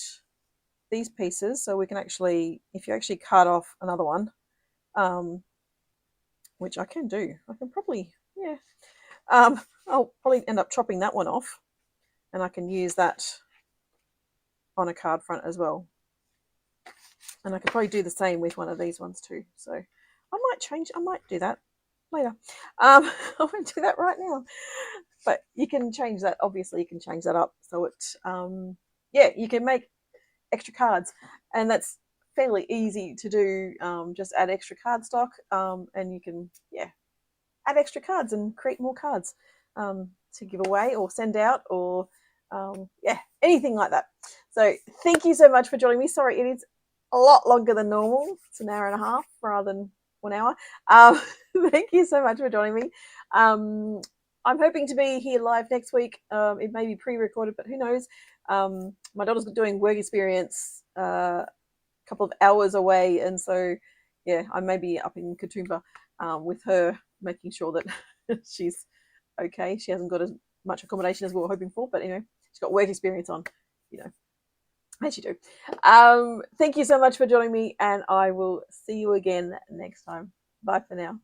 these pieces, so we can actually, if you actually cut off another one, which I can do, I can probably, yeah, I'll probably end up chopping that one off, and I can use that on a card front as well. And I could probably do the same with one of these ones too. So I might do that later. I won't do that right now. But you can change that, obviously you can change that up. So it, yeah, you can make extra cards. And that's fairly easy to do. Just add extra cardstock, and you can, yeah, add extra cards and create more cards to give away or send out, or yeah, anything like that. So thank you so much for joining me. Sorry, it is a lot longer than normal. It's an hour and a half rather than 1 hour. Thank you so much for joining me. I'm hoping to be here live next week. It may be pre-recorded, but who knows? My daughter's doing work experience a couple of hours away, and so yeah, I may be up in Katoomba with her, making sure that she's okay. She hasn't got as much accommodation as we were hoping for, but anyway, she's got work experience on, you know, as you do. Thank you so much for joining me, and I will see you again next time. Bye for now.